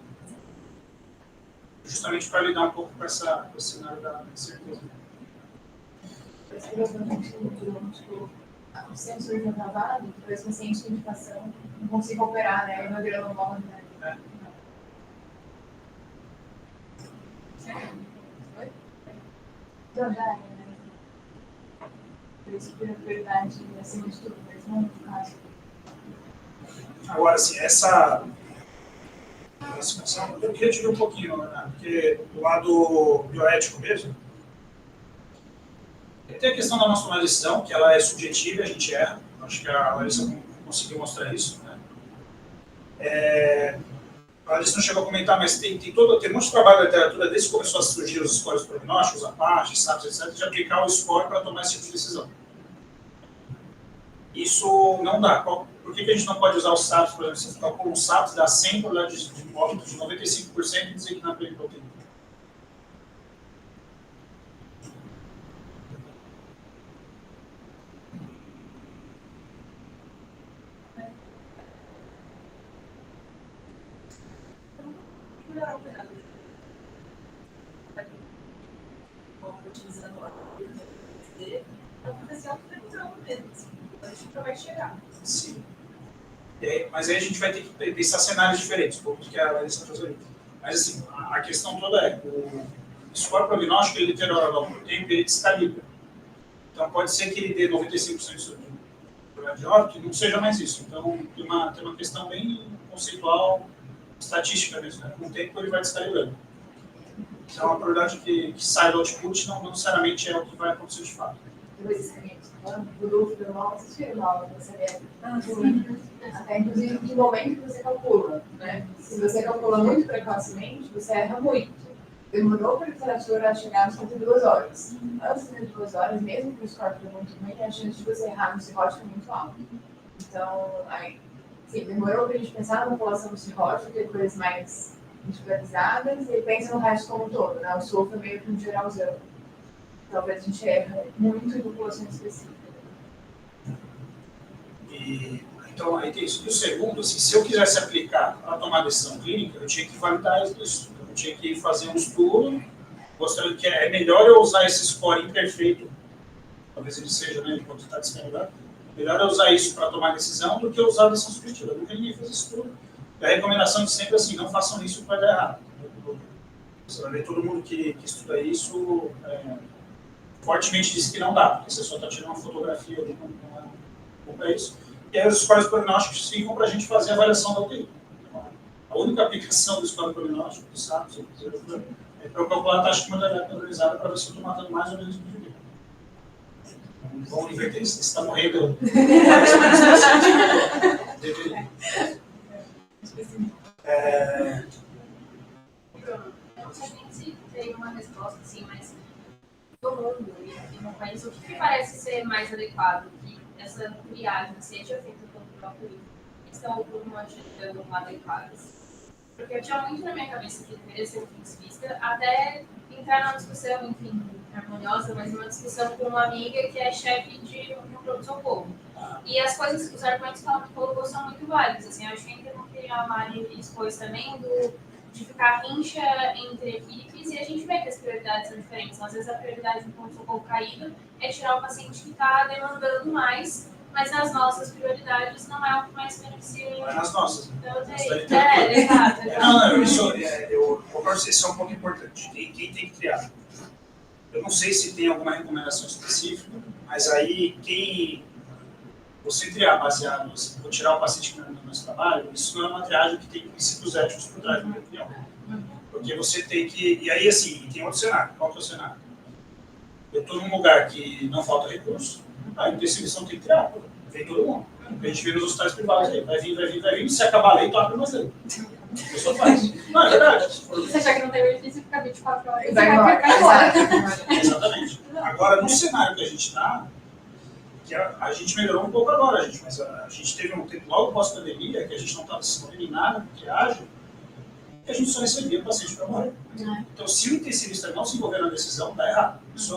Justamente para lidar um pouco com esse cenário da incerteza. O sensor já travado, depois o paciente de indicação não consigo operar, né? Aí não virou normal, né? Então já é, né? Por isso que a prioridade acima de tudo, mas não no caso. Agora, assim, essa função, eu queria te ver um pouquinho, né? Porque do lado bioético mesmo, tem a questão da nossa tomada de decisão, que ela é subjetiva e a gente erra. Acho que a Larissa conseguiu mostrar isso. Né? A Larissa não chegou a comentar, mas tem um monte de trabalho da literatura, desde que começou a surgir os scores prognósticos, Apache, SAPs, etc., de aplicar o score para tomar esse tipo de decisão. Isso não dá. Por que a gente não pode usar os SAPs, por exemplo, se você calcula um SAPs, dá 100 probabilidade de óbito de 95% e dizer que não é pluriproteína? Utilizando a acontecer algo mesmo, a gente nunca vai chegar. Sim. Mas aí a gente vai ter que pensar cenários diferentes, como que a Larissa está fazendo. Mas assim, a questão toda é, o score prognóstico, ele deteriora ao longo do tempo e ele descalibra. Então pode ser que ele dê 95% de probabilidade de óbito e não seja mais isso. Então tem uma questão bem conceitual, estatística mesmo. Né? Com o tempo ele vai descalibrando. Então a probabilidade que sai do output não necessariamente é o que vai acontecer de fato. Depois esse caminho que você está falando, do grupo do mal, vocês viram aula para saber até inclusive que momento que você calcula, né? Se você calcula muito precocemente, você erra muito. Demorou para a literatura chegar às 72 horas. Antes das 72 horas, mesmo que o score for muito ruim, a chance de você errar no cirrótico é muito alta. Então, aí, sim, demorou para a gente pensar na população do cirrótico, ter coisas mais individualizadas e pensa no resto como um todo, né? O SOFA é meio que um geralzão. Talvez a gente erra muito em população específica. Então, aí tem isso. E o segundo, assim, se eu quisesse aplicar para tomar decisão clínica, eu tinha que validar isso. Eu tinha que fazer um estudo, mostrando que é melhor eu usar esse score imperfeito, talvez ele seja, né, enquanto está descalibrado, melhor eu usar isso para tomar decisão do que eu usar a decisão subjetiva. Nunca ninguém fez isso tudo. E a recomendação de sempre é assim, não façam isso que vai dar errado. Você vai ver todo mundo que estuda isso fortemente diz que não dá, porque você só está tirando uma fotografia ali, não é isso. E aí os scores prognósticos ficam para a gente fazer a avaliação da UTI. A única aplicação do score prognóstico, do SAPS, é para eu calcular a taxa de mortalidade padronizada para ver se eu estou matando mais ou menos do que vamos inverter isso, você está morrendo. Deveria. A gente tem uma resposta, assim, mas do mundo e no país, o que parece ser mais adequado que essa triagem seja feita pelo próprio estão por uma gestão adequada? Porque eu tinha muito na minha cabeça que deveria ser vista, até entrar numa discussão, enfim, harmoniosa, mas uma discussão com uma amiga que é chefe de um pronto-socorro. E as coisas, os argumentos que ela me colocou são muito válidos. Assim, eu acho que ainda não queria a Mari expôs também de ficar rincha entre equipes e a gente vê que as prioridades são diferentes. Às vezes a prioridade do pronto-socorro caído é tirar o paciente que está demandando mais, mas nas nossas prioridades não é o que mais beneficia. Não é nas nossas. Então, Exato. exato. Eu concordo que esse é um ponto importante. Quem tem que criar? Eu não sei se tem alguma recomendação específica, mas aí quem você criar baseado, assim, vou tirar o paciente que não é do nosso trabalho, isso não é uma triagem que tem princípios éticos por trás, na minha opinião. Porque você tem que. E aí, assim, tem outro cenário. Qual que é o cenário? Eu estou num lugar que não falta recurso, a intensivista tem que criar. Vem todo mundo. A gente vê nos hospitais privados aí. Vai vir. Se acabar a lei, toca mais lei. A pessoa faz. Não, é verdade. Você achar que não tem benefício, fica 24 horas e Vai vai embora. ficar embora. Exatamente. Agora, no cenário que a gente está, que a gente melhorou um pouco agora, mas a gente teve um tempo logo pós-pandemia, que a gente não estava se envolvendo em nada com triagem, que a gente só recebia o paciente para morrer. Então, se o intensivista não se envolver na decisão, está errado. Isso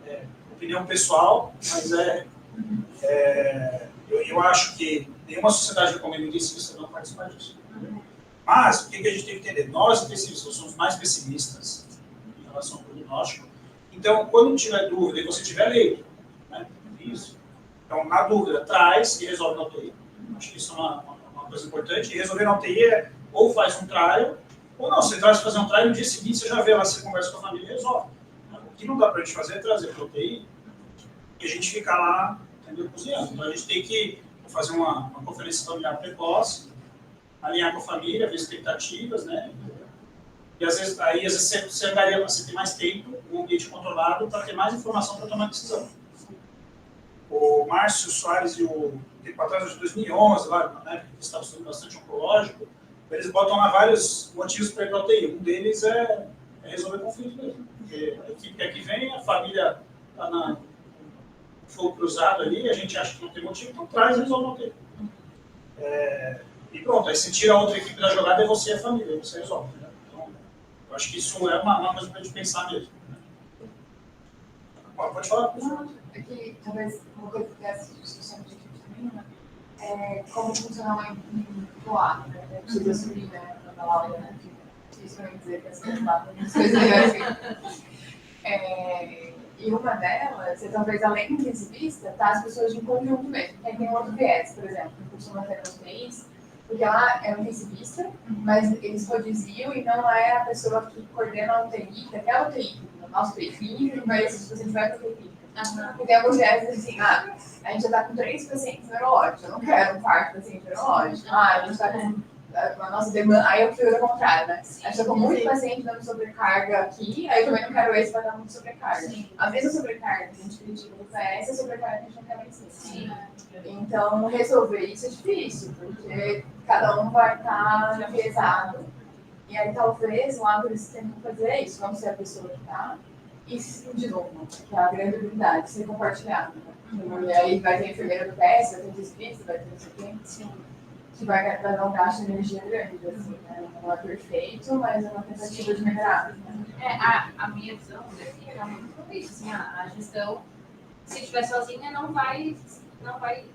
é opinião pessoal, mas eu acho que nenhuma sociedade recomenda o intensivista não participar disso. Mas, o que a gente tem que entender? Nós, intensivistas, somos mais pessimistas em relação ao prognóstico. Então, quando tiver dúvida e você tiver leito, né, isso. Então, na dúvida, traz e resolve na UTI. Acho que isso é uma coisa importante. E resolver na UTI ou faz um trial, ou não. Você traz fazer um trial e no dia seguinte você já vê lá, você conversa com a família e resolve. O que não dá para a gente fazer é trazer para a UTI e a gente ficar lá, entendeu, cozinhando. Então, a gente tem que fazer uma conferência familiar precoce, alinhar com a família, ver expectativas, né? E às vezes você andaria, você tem mais tempo, um ambiente controlado, para ter mais informação para tomar decisão. O Márcio Soares e o tempo atrás, de 2011, lá, né, que estava estudando bastante oncológico, eles botam lá vários motivos para ir para a UTI. Um deles é resolver conflito mesmo. Porque a equipe quer que vem, a família está na fogo cruzado ali, a gente acha que não tem motivo, então traz e resolve a UTI. E pronto, aí você tira a outra equipe da jogada e você é a família, aí você resolve. Né? Então, eu acho que isso é uma coisa para a gente pensar mesmo. Né? Pode falar. Aqui, talvez, uma coisa que essa discussão de equipe também, né? É como funciona em Coab, né? Eu preciso assumir, né? Na aula, né? Difícil pra mim dizer que essa coisa e uma delas, é talvez além do intensivista, tá as pessoas de conjunto mesmo. Aí tem um outro viés, por exemplo, que costuma ter nos UTIs, porque lá é um intensivista, mas eles rodiziam e não é a pessoa que coordena a UTI, daquela UTI, no nosso UTI, mas se você vai para a UTI. Porque tem alguns viés assim, a gente já está com 3 pacientes neurológicos, eu não quero um 4º paciente neurológico. A gente está com a nossa demanda, aí eu prefiro o contrário, né? A gente está com muito paciente dando sobrecarga aqui, aí eu também não quero esse para dar muito sobrecarga. A mesma sobrecarga que a gente critica do PS é a sobrecarga que a gente não quer vencer. Então, resolver isso é difícil, porque cada um vai estar pesado. E aí, talvez, lá eles tenham que fazer isso, vamos ser a pessoa que está, e de novo, que é a grande habilidade, ser compartilhado. E aí vai ter a enfermeira do PS, vai ter o desvista, vai ter não sei quem. Que vai dar um gasto de energia grande, assim, né? Não é perfeito, mas é uma tentativa de melhorar. Né? A minha visão daqui é muito isso, assim, a gestão, se estiver sozinha, não vai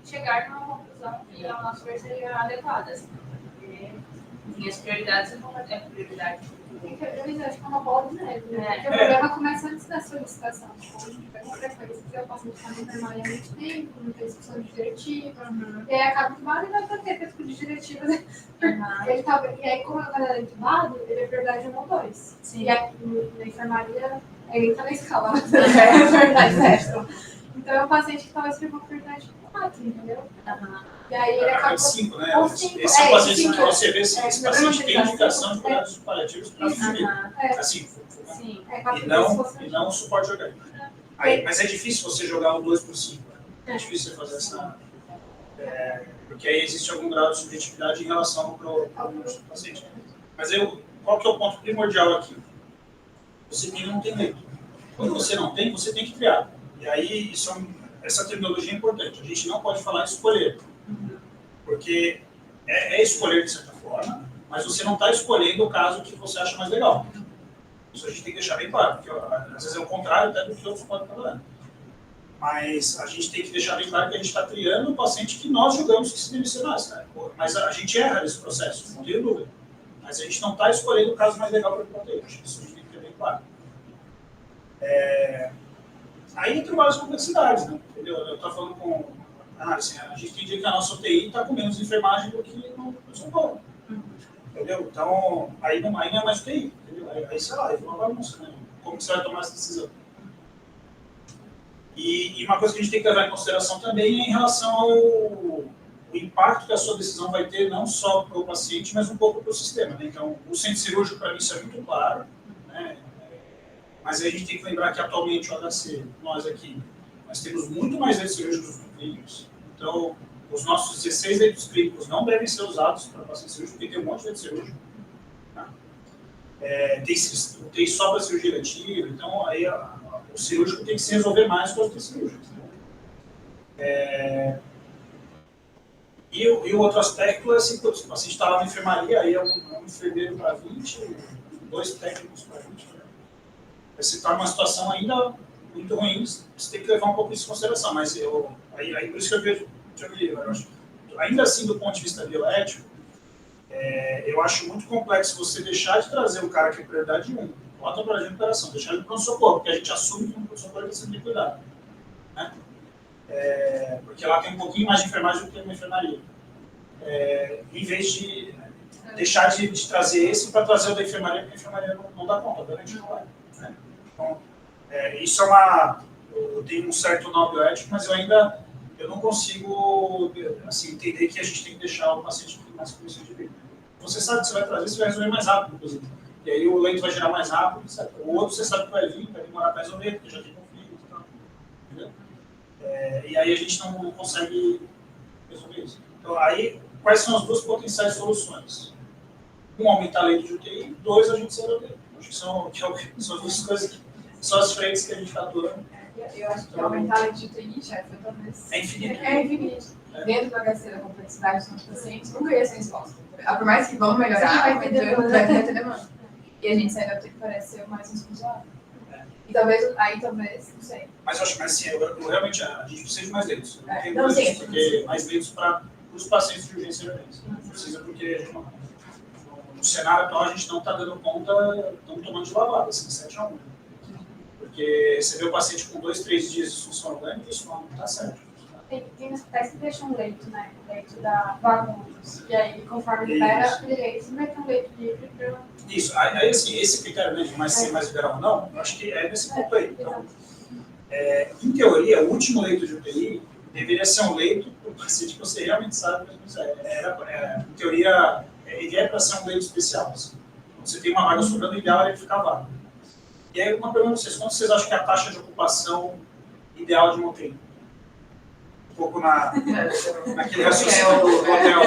chegar numa conclusão que ao nosso ver seria adequada, assim, porque as prioridades é prioridade. Eu acho que é uma bola de neve, né? Porque o problema começa antes da solicitação. Qualquer coisa, se eu posso ficar no trabalho há muito tempo, não tem discussão de diretiva, e aí acaba que vale vai ter tempo de diretivas. E aí, como é um galera entubado, ele é prioridade 1 ou 2. E aqui na enfermaria, ele entra na escala, é prioridade extra. Então é um paciente que talvez seja uma prioridade 4, entendeu? E aí ele acaba... 5, né? Ou 5, esse é o paciente que você vê, esse esse paciente tem indicação de cuidados paliativos para assumir. Assim, e não o suporte orgânico. Aí, mas é difícil você jogar o 2 por 5. É difícil você fazer essa... porque aí existe algum grau de subjetividade em relação ao paciente. Mas qual que é o ponto primordial aqui? Você não tem leito. Quando você não tem, você tem que criar. E aí, essa terminologia é importante. A gente não pode falar escolher. Porque é escolher de certa forma, mas você não está escolhendo o caso que você acha mais legal. Isso a gente tem que deixar bem claro, porque às vezes é o contrário até do que outros podem falar. Mas a gente tem que deixar bem claro que a gente está criando um paciente que nós julgamos que se deve ser mais. Né? Mas a gente erra nesse processo, não tenho dúvida. Mas a gente não está escolhendo o caso mais legal para o paciente. Isso a gente tem que ter bem claro. Aí entram várias complexidades, né? Entendeu? Eu estava falando com a assim, a gente tem dia que a nossa UTI está com menos enfermagem do que no São Paulo. Entendeu? Então, aí não é mais UTI. Entendeu? Aí sei lá, é uma bagunça, né? Como que você vai tomar essa decisão? E uma coisa que a gente tem que levar em consideração também é em relação ao impacto que a sua decisão vai ter, não só para o paciente, mas um pouco para o sistema. Né? Então, o centro cirúrgico, para mim, isso é muito claro. Né? Mas aí a gente tem que lembrar que atualmente o HC, nós aqui, nós temos muito mais leitos cirúrgicos do que clínicos. Então, os nossos 16 leitos clínicos não devem ser usados para paciente cirúrgico, porque tem um monte de leito cirúrgico. Tá? Tem só para cirurgia eletiva, então aí o cirúrgico tem que se resolver mais com os leitos cirúrgicos. E o outro aspecto é assim, se o paciente está lá na enfermaria, aí é um enfermeiro para 20, 2 técnicos para 20. Né? Se torna uma situação ainda muito ruim, você tem que levar um pouco isso em consideração. Mas aí por isso que eu vejo, eu acho, ainda assim, do ponto de vista bioético, eu acho muito complexo você deixar de trazer o cara que é prioridade 1, bota para a recuperação, deixar ele no pronto-socorro, porque a gente assume que no pronto-socorro ele sempre tem cuidado. Né? Porque lá tem um pouquinho mais de enfermagem do que uma enfermaria. Em vez de deixar de trazer esse para trazer o da enfermaria, porque a enfermaria não dá conta, obviamente não vai. Né? Então, isso é eu tenho um certo nó bioético, mas eu não consigo assim, entender que a gente tem que deixar o paciente mais conhecido de vida. Você sabe que você vai trazer, você vai resolver mais rápido, inclusive. E aí o leito vai girar mais rápido, etc. O outro você sabe que vai vir, vai demorar para resolver, porque já tem conflito e tal. Entendeu? E aí a gente não consegue resolver isso. Então, aí, quais são as duas potenciais soluções? Aumentar a leito de UTI, 2, a gente zera o leito. Acho que são as duas coisas que são as frentes que a gente está atuando. Eu acho que aumentar a leito de UTI, chefe, talvez... É infinito. É infinito. Dentro do HC da complexidade dos pacientes, nunca ia ser resposta. Por mais que vamos melhorar, vai ter demanda. E a gente ainda parece ser o mais responsável. E talvez, não sei. Mas eu acho que assim, eu realmente, a gente precisa de mais leitos. Não, sim. Porque mais leitos para os pacientes de urgência e emergência. Precisa porque a gente não... No cenário atual, a gente não está dando conta, estamos tomando de lavada, assim, 7-1. Porque você vê o paciente com 2, 3 dias de disfunção orgânica, isso não está certo. Tem hospitais que deixam um leito, né? Leito da Vagundos. E aí, conforme libera aquele leito, você vai ter um leito livre para... Isso. Aí, assim, esse critério né, de ser mais liberal ou não, eu acho que é nesse ponto aí. Então, em teoria, o último leito de UTI deveria ser um leito para o paciente que você realmente sabe que em teoria, ele é para ser um leito especial. Assim. Quando você tem uma vaga sobrando, o ideal é ele ficar vago. E aí, uma pergunta para vocês: quanto vocês acham que é a taxa de ocupação ideal de uma UTI? Um pouco naquele raciocínio do hotel.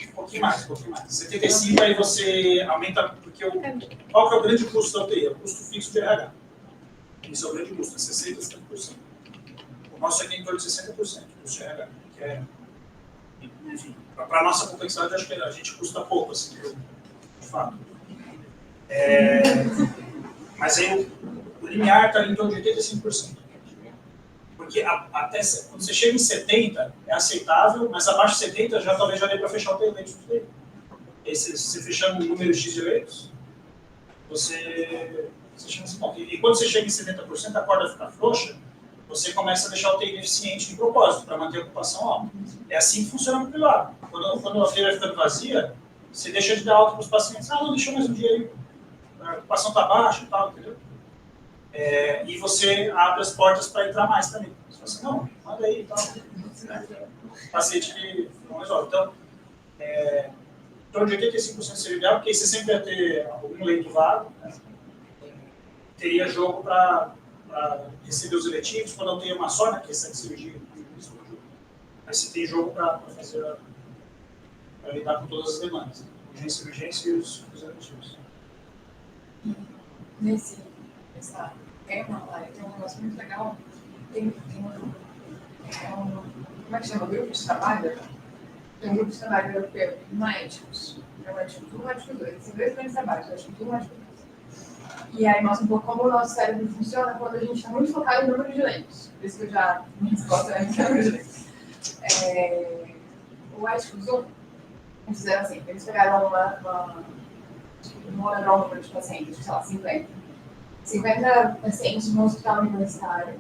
Um pouquinho mais. 75, aí você aumenta, porque qual que é o grande custo da UTI? É o custo fixo de RH. Isso é o grande custo, é 60% a 70%. O nosso aqui é em torno de 60% do custo de RH, que é, enfim, para a nossa complexidade, acho que a gente custa pouco, assim, de fato. Mas aí o limiar está em torno de 85%. Porque até quando você chega em 70%, é aceitável, mas abaixo de 70% talvez já dê para fechar o teu leito. E aí, você fechando um número X de leitos, você chega nesse ponto. E quando você chega em 70%, a corda fica frouxa, você começa a deixar o TI deficiente de propósito, para manter a ocupação alta. É assim que funciona no privado. Quando a feira vai ficando vazia, você deixa de dar alta para os pacientes. Não, deixa mais um dia aí. A ocupação está baixa e tal, entendeu? E você abre as portas para entrar mais também. Você fala assim, não, manda aí e tal. O paciente que não resolve. Então, em torno de 85% seria ideal, porque aí você sempre ia ter algum leito vago, né? Teria jogo para receber os eletivos, quando eu tenho uma só, né, que é essa cirurgia, aí você tem jogo para fazer, para lidar com todas as demandas. urgência, emergência e os eletivos. Essa tema lá, tem um negócio muito legal. Tem como é que chama? Grupo de trabalho? Tem um grupo de trabalho europeu, não é éticos. É um ético 1, ético 2. Tem 2 grandes trabalhos, ético 1 e ético 2. E aí mostra um pouco como o nosso cérebro funciona quando a gente está muito focado no número de leitos. Por isso que eu já me resposta é no número de leitos. O ético 1, eles fizeram assim, eles pegaram vou lembrar o número de pacientes, sei lá, 50 pacientes no hospital universitário,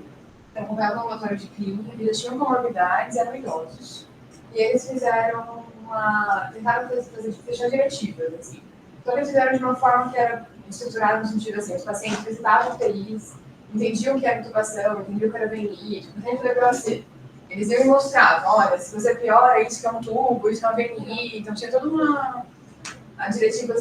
acompanhavam um ambulatório de clínica, eles tinham comorbidades e eram idosos. E eles fizeram tentaram fechar diretivas, assim. Então eles fizeram de uma forma que era estruturada no sentido assim, os pacientes visitavam UTIs, entendiam o que era intubação, entendiam o que era VNI, tipo, sempre levou a ser. Eles iam e mostravam, olha, se você piora, isso que é um tubo, isso que é um VNI, então tinha toda a diretiva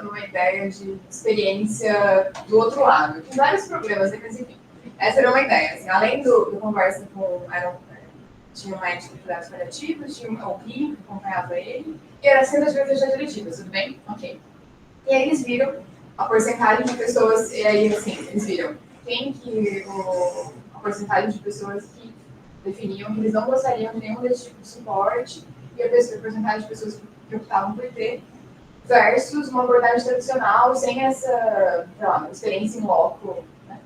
numa ideia de experiência do outro lado. Tem vários problemas, né? Mas enfim, essa era uma ideia. Assim, além do conversa com... tinha um médico de cuidados paliativos, tinha o clínico que acompanhava ele, e era assim das vezes das diretivas, tudo bem? Ok. E aí eles viram a porcentagem de pessoas, e aí assim, eles viram a porcentagem de pessoas que definiam que eles não gostariam de nenhum desse tipo de suporte, e a porcentagem de pessoas que optavam por ter, versus uma abordagem tradicional sem essa, sei lá, experiência em loco, né?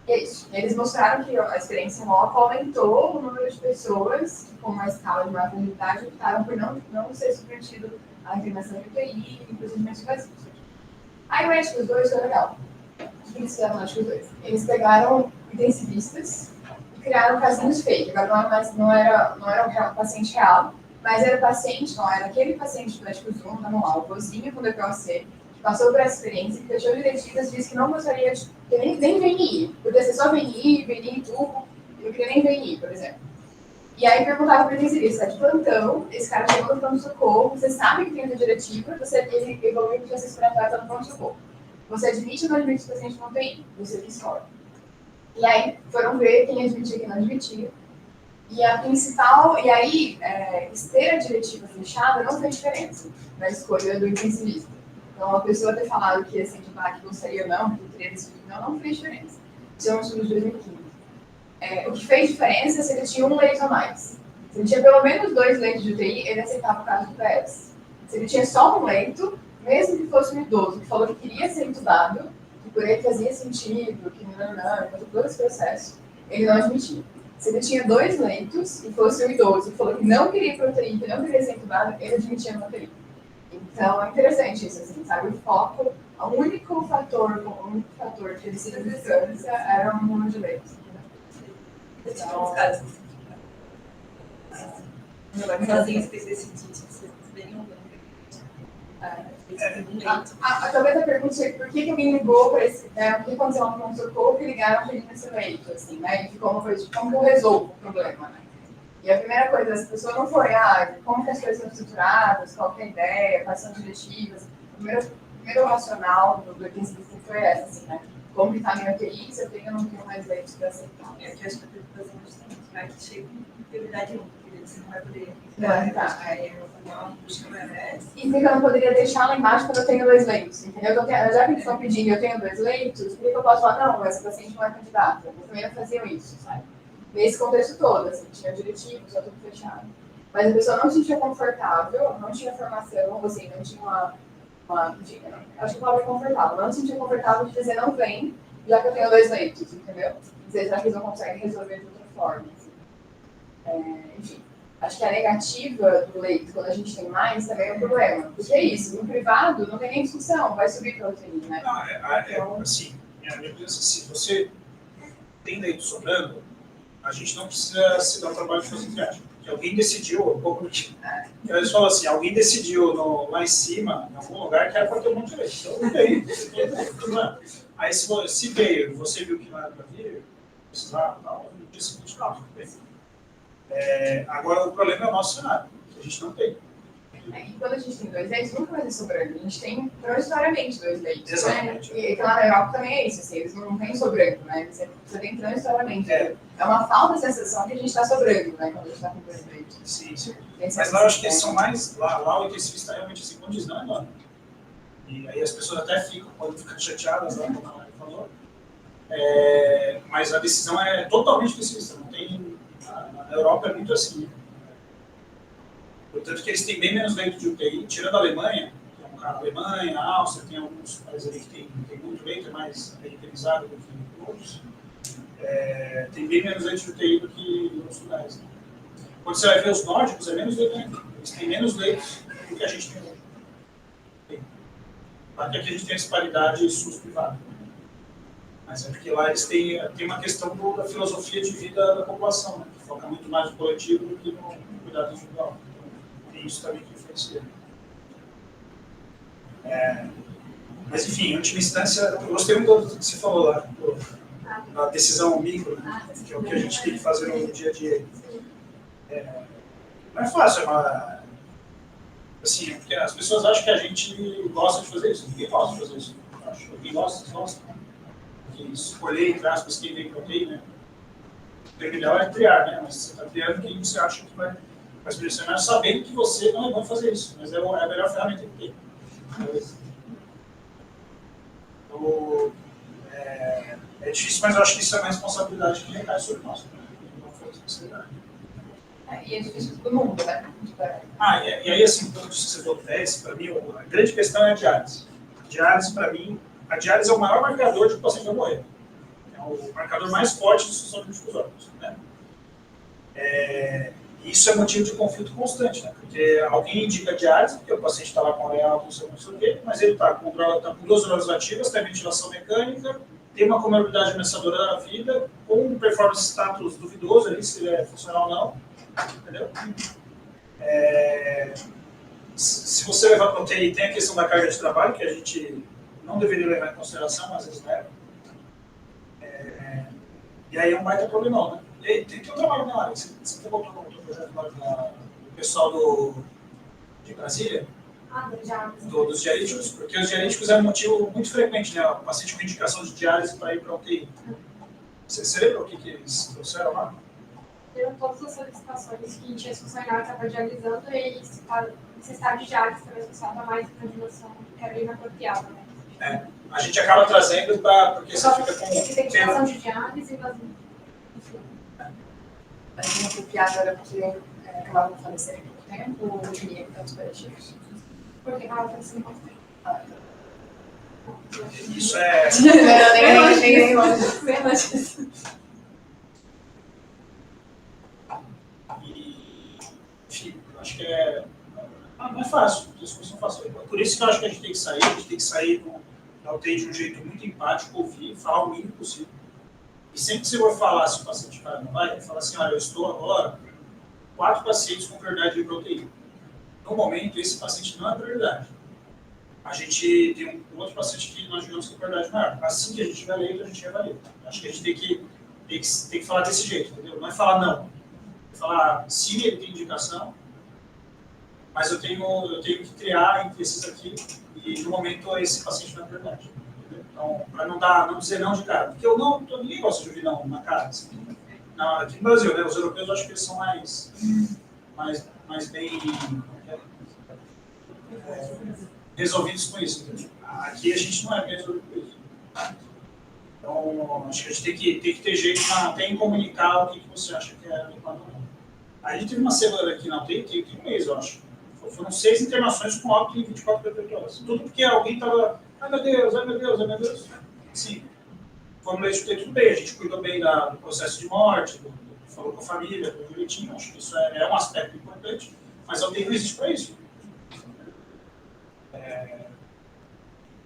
E é isso. Eles mostraram que a experiência em loco aumentou o número de pessoas que, com uma escala de maior fragilidade, optaram por não ser submetido à internação de UTI e procedimentos invasivos. Aí o ético 2 foi legal. O que eles fizeram no ético 2? Eles pegaram intensivistas e criaram casinhos fake. Agora não era um paciente real, mas era paciente, não era aquele paciente do ético 1, manual, vozinho com DPOC, que passou por essa experiência, que fechou diretivas, disse que não gostaria de ter nem VNI, podia ser só VNI tubo, e não queria nem VNI, por exemplo. E aí perguntava para o intensivista, de plantão, esse cara chegou no pronto-socorro, você sabe que tem essa diretiva, ele evoluiu para ser respiratória no pronto-socorro. Você admite ou não admite o paciente não tem? Você que escolhe. E aí foram ver quem admitia e quem não admitia. E a principal, e aí, ter a diretiva fechada não fez diferença na escolha do intensivista. Então, a pessoa ter falado que ia se intubar, que gostaria ou não, que teria decidido não fez diferença. Isso é um estudo de 2015. O que fez diferença é se ele tinha um leito a mais. Se ele tinha pelo menos 2 leitos de UTI, ele aceitava o caso do PS. Se ele tinha só um leito, mesmo que fosse um idoso que falou que queria ser intubado, que por ele fazia sentido, que não, todo esse processo, ele não admitia. Se ele tinha 2 leitos e fosse um idoso que falou que não queria ir para UTI, que não queria ser intubado, ele admitia no UTI. Então, é interessante isso, assim, sabe? O foco, o único fator que ele se distância era o número de leitos. Então, sozinho especificamente, talvez a pergunta seja por que alguém ligou para esse, o que aconteceu lá no pronto-socorro que ligaram para ele nesse leito, assim, né? E ficou uma coisa de como eu resolvo o problema, né? E a primeira coisa, as pessoas não foi, como que as coisas são estruturadas, qual que é a ideia, quais são as diretivas. O primeiro racional do intensivista foi essa, assim, né? Como que está a minha UTI, se eu tenho ou não tenho mais leitos para aceitar. É que eu acho que eu tenho que fazer um justamente, vai que chega com prioridade 1, porque você não vai poder. Aí eu vou fazer uma busca maior. E que eu não poderia deixar lá embaixo quando eu tenho 2 leitos, entendeu? Então, já que eles estão pedindo eu tenho 2 leitos, por que eu posso falar, não, essa paciente não é candidata? Eles também não faziam isso, sabe? Nesse contexto todo, assim, tinha diretivos, já tudo fechado. Mas a pessoa não se sentia confortável, não tinha formação, assim, não tinha acho que a palavra é confortável, não se sentia confortável de dizer não vem, já que eu tenho 2 leitos, entendeu? Dizer já que eles não conseguem resolver de outra forma. Assim. Enfim, acho que a negativa do leito, quando a gente tem mais, também é um problema. Porque é isso, no privado não tem nem discussão, vai subir para a UTI, né? Não, assim, minha opinião, se você tem leito sobrando, a gente não precisa se dar o trabalho de fazer triagem. Porque alguém decidiu, eles falam assim, alguém decidiu lá em cima, em algum lugar, que era para ter um monte de leite. Então, não veio. Aí, se veio, você viu que não era para vir, precisava, no dia seguinte, não, tudo bem. Agora, o problema é o nosso cenário, que a gente não tem. E quando a gente tem 2 leitos, nunca vai ter sobrando. A gente tem transitoriamente 2 leitos. Exatamente. Né? E lá na Europa também é isso, assim, eles não têm sobrando, né? Você tem transitoriamente. É. É uma falsa sensação que a gente está sobrando, né? Quando a gente está com 2 leitos. Sim, sim. Tem Mas lá eu acho que eles são mais. Lá o intensivista realmente assim, quando diz não, é não. E aí as pessoas até ficam, podem ficar chateadas, lá, como a Mari falou. Mas a decisão é totalmente intensivista. Não tem. Na Europa é muito assim. Né? Portanto, que eles têm bem menos leito de UTI, tirando a Alemanha, que é um cara, a Alemanha, a Áustria, tem alguns países ali que tem muito leito, é mais americanizado do que outros. Tem bem menos leito de UTI do que em outros lugares. Né? Quando você vai ver os nórdicos, é menos leito ainda. Eles têm menos leitos do que a gente tem hoje. Aqui a gente tem a disparidade SUS-privado. Mas é porque lá eles têm uma questão da filosofia de vida da população, né? Que foca muito mais no coletivo do que no cuidado individual. Tem isso também que influencia. Mas, enfim, em última instância, eu gostei muito do que você falou lá, da decisão micro, né? Que é o que a gente tem que fazer no dia a dia. Não é fácil, assim, porque as pessoas acham que a gente gosta de fazer isso. Ninguém gosta de fazer isso. Alguém gosta. De escolher, entre aspas, quem vem para o né? O ideal é criar, né? Mas você está criando quem você acha que vai selecionar, sabendo que você não é bom fazer isso. Mas é a melhor ferramenta que tem. Então, é difícil, mas eu acho que isso é uma responsabilidade que recai sobre nós. Né? Não foi responsabilidade. E é difícil para todo mundo, né? E aí, assim, quando você falou do teste, para mim, a grande questão é a diálise. Diálise, para mim, a diálise é o maior marcador de que o paciente vai morrer. É o marcador mais forte de disfunção de músculos, né? Isso é motivo de conflito constante, né? Porque alguém indica diálise, porque o paciente está lá com a real, não sei o quê, mas ele está com 2 drogas ativas, tem ventilação mecânica, tem uma comorbidade ameaçadora da vida, com um performance status duvidoso ali, se ele é funcional ou não, entendeu? Se você levar para o UTI, tem a questão da carga de trabalho, que a gente não deveria levar em consideração, mas às vezes leva. E aí é um baita problemão, né? E tem um trabalho na área. Você botou o projeto lá do pessoal de Brasília? Dos dialíticos, porque os dialíticos é um motivo muito frequente, né? O paciente com indicação de diálise para ir para a UTI. Você lembra o que eles trouxeram lá? Deram todas as solicitações que tinha funcionário que estava dialisando e esse estado de diálise também associado a mais ventilação, que é bem inapropriado, né? A gente acaba trazendo porque você fica com... Identificação de diálise, mas... Enfim. A gente não foi piada era porque acabaram de falecer há pouco tempo, ou queria que tantos paliativos? Porque estava falecendo pouco tempo. Isso é... Enfim, acho que não é fácil, discussão fácil. Por isso que eu acho que a gente tem que sair da UTI de um jeito muito empático, ouvir, falar o mínimo possível. E sempre que você for falar, se o paciente não vai, fala assim, olha, eu estou agora 4 pacientes com prioridade de UTI. No momento, esse paciente não é prioridade. A gente tem um outro paciente que nós digamos que é prioridade maior. Assim que a gente tiver leito, a gente avalia. Acho que a gente tem que falar desse jeito, entendeu? Não é falar não. É falar, sim, ele tem indicação, mas eu tenho que triar entre esses aqui e, no momento, esse paciente não é prioridade. Entendeu? Então, para não dizer não de cara. Porque ninguém gosta de ouvir não na cara. Assim. Aqui no Brasil, né? Os europeus, eu acho que eles são mais bem resolvidos com isso. Entendeu? Aqui a gente não é bem resolvido com isso. Então, acho que a gente tem que ter jeito até em comunicar o que você acha que é adequado ou não. A gente teve uma semana aqui na UTI, tem um mês, eu acho. Foram 6 internações com óbito em 24 horas. Tudo porque alguém estava, ai meu Deus. Sim, formulei isso tudo bem, a gente cuidou bem do processo de morte, falou com a família, tudo direitinho, acho que isso é um aspecto importante, mas a UTI não existe para isso.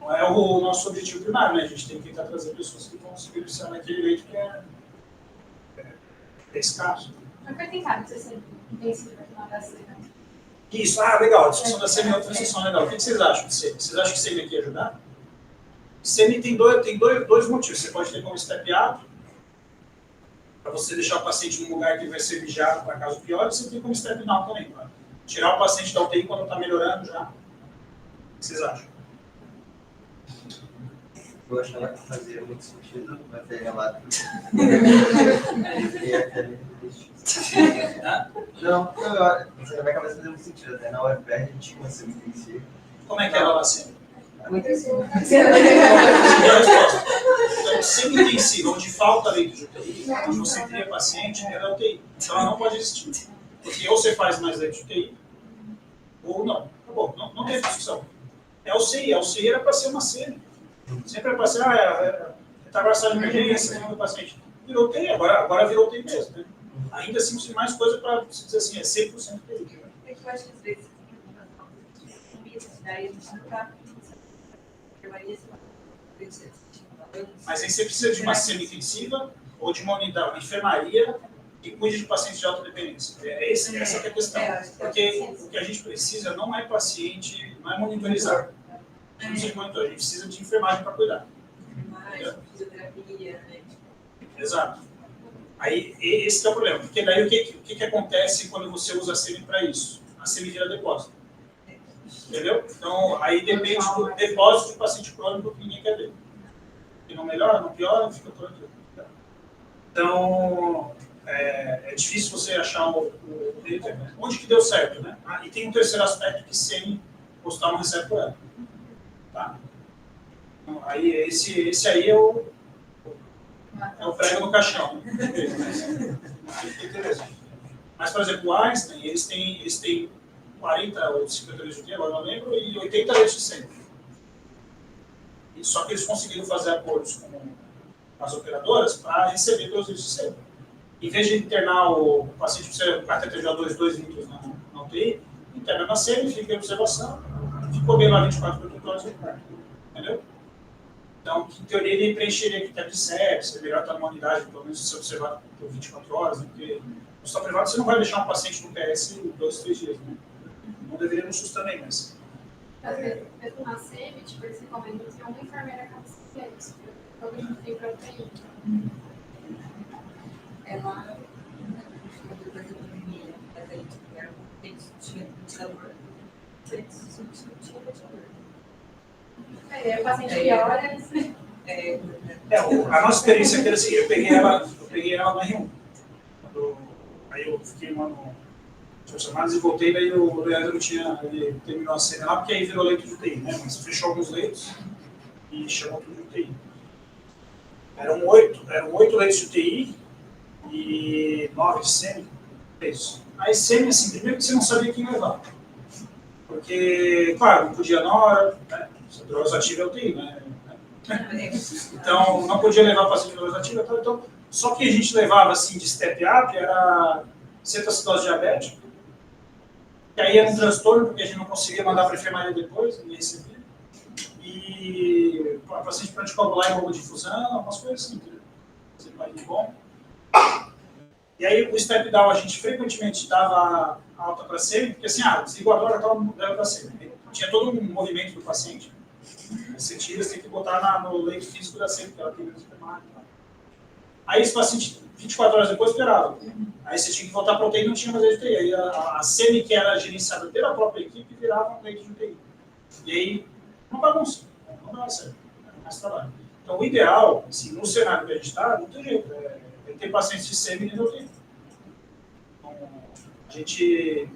Não é o nosso objetivo primário, né? A gente tem que tentar trazer pessoas que vão se beneficiar naquele leito que é escasso. Mas foi tentado que você intensiva na vacina. Isso, legal, a discussão da SEMI é outra discussão legal. O que vocês acham de SEMI? Vocês acham que SEMI aqui ia ajudar? SEMI tem dois motivos. Você pode ter como step-up, para você deixar o paciente num lugar que vai ser vigiado para caso pior, e você tem como step-down também, para Tirar o paciente da UTI quando está melhorando já. O que vocês acham? Eu achava que fazia muito sentido, mas aí ela... Não, na minha cabeça fazia muito sentido. Até na UFR a gente tinha uma semi-intensiva. Como é que era lá sempre? Muito intensiva. Então, semi-intensiva, onde falta leito de UTI, onde você cria paciente, é da UTI. Então ela não pode existir. Porque ou você faz mais leito de UTI, ou não. Acabou, não tem discussão. É o CI, era para ser uma semi. Sempre é para ser, retaguarda de emergência, o paciente. Virou UTI, agora virou UTI mesmo. Né? Ainda assim, tem mais coisa para dizer assim, é 100% UTI. É que eu acho que às vezes daí a gente não está. Mas aí você precisa de uma semi-intensiva ou de uma unidade, uma enfermaria que cuide de pacientes de alta dependência. Essa que é a questão. Porque o que a gente precisa não é paciente, não é monitorizar. A gente precisa de enfermagem para cuidar. Fisioterapia, né? Exato. Aí esse é o problema. Porque daí o que acontece quando você usa a semi para isso? A semi vira depósito. Entendeu? Então, aí depende do depósito do paciente crônico que ninguém quer ver. Se não melhora, não piora, fica por aqui. Então, é difícil você achar o onde que deu certo, né? E tem um terceiro aspecto que semi postar uma receita por ela. Tá? Então, aí, esse aí é o prego no caixão. Né? Mas, por exemplo, o Einstein, eles têm 40 ou 50 leitos de UTI, agora não lembro, e 80 leitos de sempre. Só que eles conseguiram fazer acordos com as operadoras para receber pelos leitos de sempre. Em vez de internar o paciente com cateter de O2 2 litros na UTI, interna na semi, fica em observação, ficou bem lá 24 horas no quarto. Entendeu? Então, em teoria, ele preencheria critério de sepsia, melhor estar numa unidade, pelo menos se observar por 24 horas, né? Porque no hospital privado você não vai deixar um paciente no PS 2, 3 dias, né? Não deveria no SUS também, mas... Às vezes, mesmo na SEMI, tipo, eles recomendam que uma enfermeira cada 5 anos. Todo mundo tem para UTI. Ela, depois da pandemia, mas aí tinha ventilador. Tinha ventilador. Aí o paciente piora. A nossa experiência aqui era assim, eu peguei ela no R1. Aí eu fiquei uma semanas e voltei, daí o Leandro ele terminou a cena lá, porque aí virou leito de UTI, né? Mas fechou alguns leitos e chamou tudo de UTI. Eram 8 leitos de UTI e 9 de semi. É isso. Aí semi, assim, primeiro que você não sabia quem levar. Porque, claro, não podia na hora, né? Se a droga ativa é UTI, né? Então, não podia levar paciente de droga ativa, então, só que a gente levava, assim, de step-up era cetoacidose diabética. E aí era um transtorno, porque a gente não conseguia mandar para a enfermaria depois, ninguém recebia. E paciente para anticoagular em hemodifusão, umas coisas assim, sempre vai de bom. E aí o step down a gente frequentemente dava alta para semi, porque assim, desligou a droga, dava para semi. Tinha todo um movimento do paciente. Você tira, você tem que botar no leito físico da semi, que ela tem menos enfermagem. Aí esse paciente, 24 horas depois, esperava. Aí você tinha que voltar para a UTI e não tinha mais leito de UTI. Aí a semi, que era gerenciada pela própria equipe, virava um leito de UTI. E aí, uma bagunça. Não dava certo. Era mais trabalho. Então, o ideal, assim, no cenário que a gente está, não tem jeito. É ter pacientes de semi e de UTI. Então, a gente...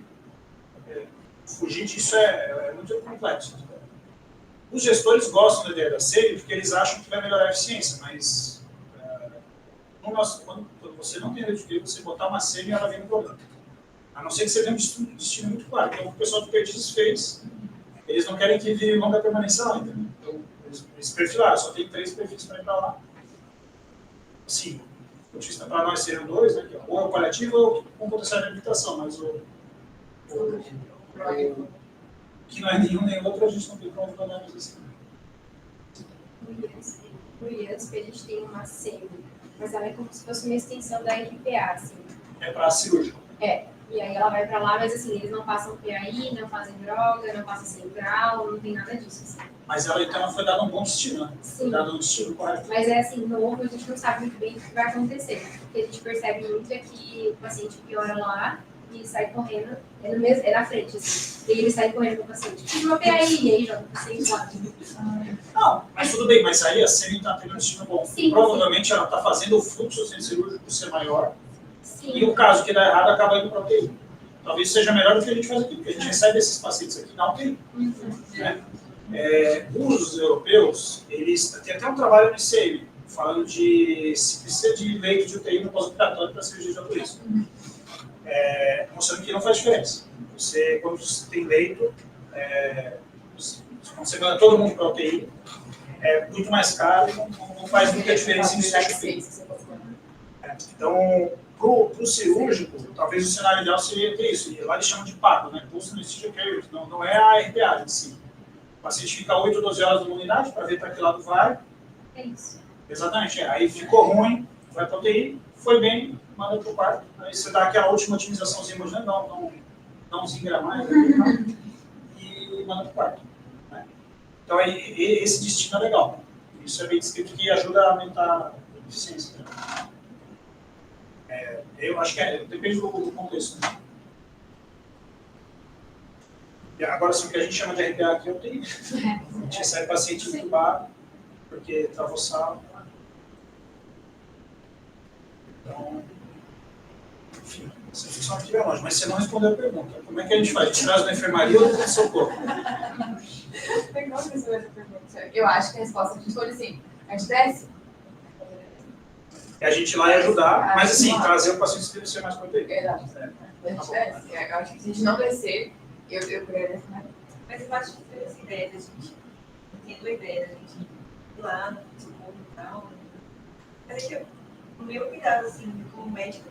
fugir disso é muito complexo. Os gestores gostam da ideia da semi porque eles acham que vai melhorar a eficiência, mas... quando você não tem leito de UTI, você botar uma semi, ela vem no problema. A não ser que você tenha um destino muito claro. Então, o pessoal do Perdizes fez, eles não querem que vire longa permanência lá, entendeu? Então, eles perfilaram, só tem 3 perfis para ir para lá. Sim, o difícil para nós seriam 2, né? Ou é o paliativo ou com potencial de habilitação, mas que não é nenhum nem outro, a gente não tem como trabalhar mais assim. No IASP, a gente tem uma semi, mas ela é como se fosse uma extensão da RPA, assim. É para cirúrgico. E aí ela vai para lá, mas assim, eles não passam PAI, não fazem droga, não passam central, não tem nada disso, assim. Mas ela, então, foi dado um bom destino, né? Sim. Foi dado um destino correto. Mas é assim, novo, a gente não sabe muito bem o que vai acontecer. O que a gente percebe muito é que o paciente piora lá, e sai correndo, é na frente, assim. E ele sai correndo com o paciente. Tive uma PAI, e aí joga o paciente lá. Não, mas tudo bem, mas aí a Semi está tendo um destino bom. Sim, Provavelmente ela está fazendo o fluxo do centro cirúrgico ser maior. Sim. E o caso que dá errado acaba indo para a UTI. Talvez seja melhor do que a gente faz aqui, porque a gente recebe esses pacientes aqui na UTI. Né? Os europeus, eles têm até um trabalho no ICM, falando de se precisa de leito de UTI no pós-operatório para cirurgia de alto risco. Mostrando que não faz diferença. Você, quando você tem leito, quando você manda todo mundo para a UTI, é muito mais caro, não faz muita diferença em desfecho. Então, para o cirúrgico, talvez o cenário ideal seria ter isso. E lá eles chamam de PACO, né? Post Anesthesia Care, não é a RPA em si. O paciente fica 8 ou 12 horas numa unidade para ver para que lado vai. É isso. Exatamente. Aí ficou ruim, vai para a UTI, foi bem, manda para o quarto. Aí você dá aquela última otimizaçãozinha, imaginando, não zingra mais, e manda para o quarto. Né? Então, esse destino é legal. Isso é bem descrito que ajuda a aumentar a eficiência. Né? Eu acho que depende do contexto. Né? E agora, assim, o que a gente chama de RPA aqui é UTI. A gente recebe paciente entubado, porque travou sal. Então, enfim, essa função aqui é longe, mas você não respondeu a pergunta. Como é que a gente faz? A gente traz na enfermaria ou no socorro? Eu acho que a resposta a gente foi assim, a gente desce. E a gente lá ia ajudar, mas assim, trazer o paciente que ser mais proteína. Exato. A gente desce. Eu acho que se a gente não descer, eu queria descer. Mas eu acho que essa ideia da gente, entendo a ideia da gente ir lá no socorro e tal, mas é que o meu cuidado, assim, como médico,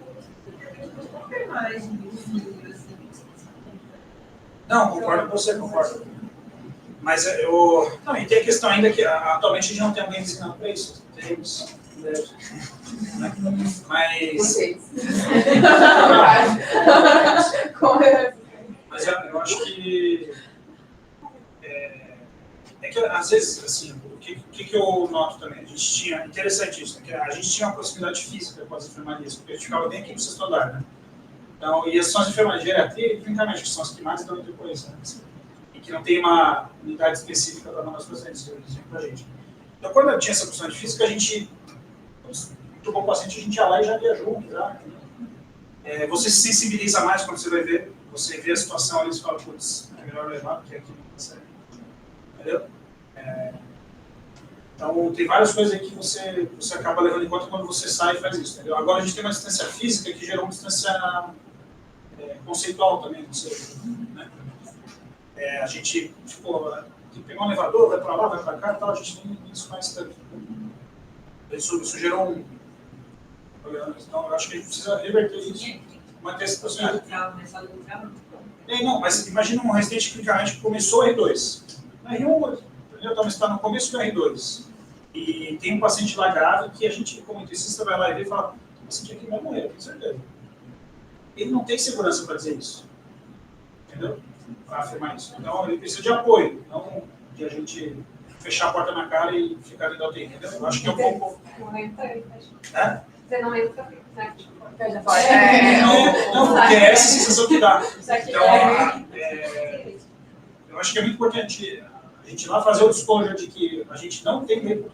eu não confirmar mais de filho, assim. Não, concordo com você, concordo. Mas não, e tem a questão ainda que atualmente a gente não tem alguém ensinando para isso. Temos. Mas. Vocês. Mas eu acho que. Que às vezes, assim, o que eu noto também? A gente tinha, interessante isso, né, que a gente tinha uma proximidade física com as enfermarias, porque a gente ficava bem aqui no sexto andar, né? Então, e são as enfermarias de geriatria e clinicamente, que são as que mais dão intercorrência, né? E que não tem uma unidade específica para mandar os pacientes, para a gente. Então, quando tinha essa proximidade física, a gente, muito bom paciente, a gente ia lá e já via junto, já. Você se sensibiliza mais quando você vai ver, você vê a situação ali e fala, putz, é melhor levar, porque aqui não consegue. Entendeu? Então, tem várias coisas aí que você acaba levando em conta quando você sai e faz isso. Entendeu? Agora, a gente tem uma distância física que gerou uma distância conceitual também. Né? A gente, tipo, pegou um elevador, vai para lá, vai para cá e tal, a gente nem isso faz tanto. Isso gerou um problema. Então, eu acho que a gente precisa reverter isso. Manter essa proximidade. Não, mas imagina um residente clinicamente que começou R2. Na R1, entendeu? Então, está no começo do R2. E tem um paciente lá grave que a gente, como intensivista, vai lá e vê e fala: o paciente aqui vai morrer, tenho certeza. Ele não tem segurança para dizer isso. Entendeu? Para afirmar isso. Então, ele precisa de apoio, não de a gente fechar a porta na cara e ficar dentro da UTI, entendeu? Eu acho que é um pouco. Você não entra, né? Não, porque é essa sensação que dá. Então, eu acho que é muito importante a gente lá fazer o disclosure de que a gente não tem medo,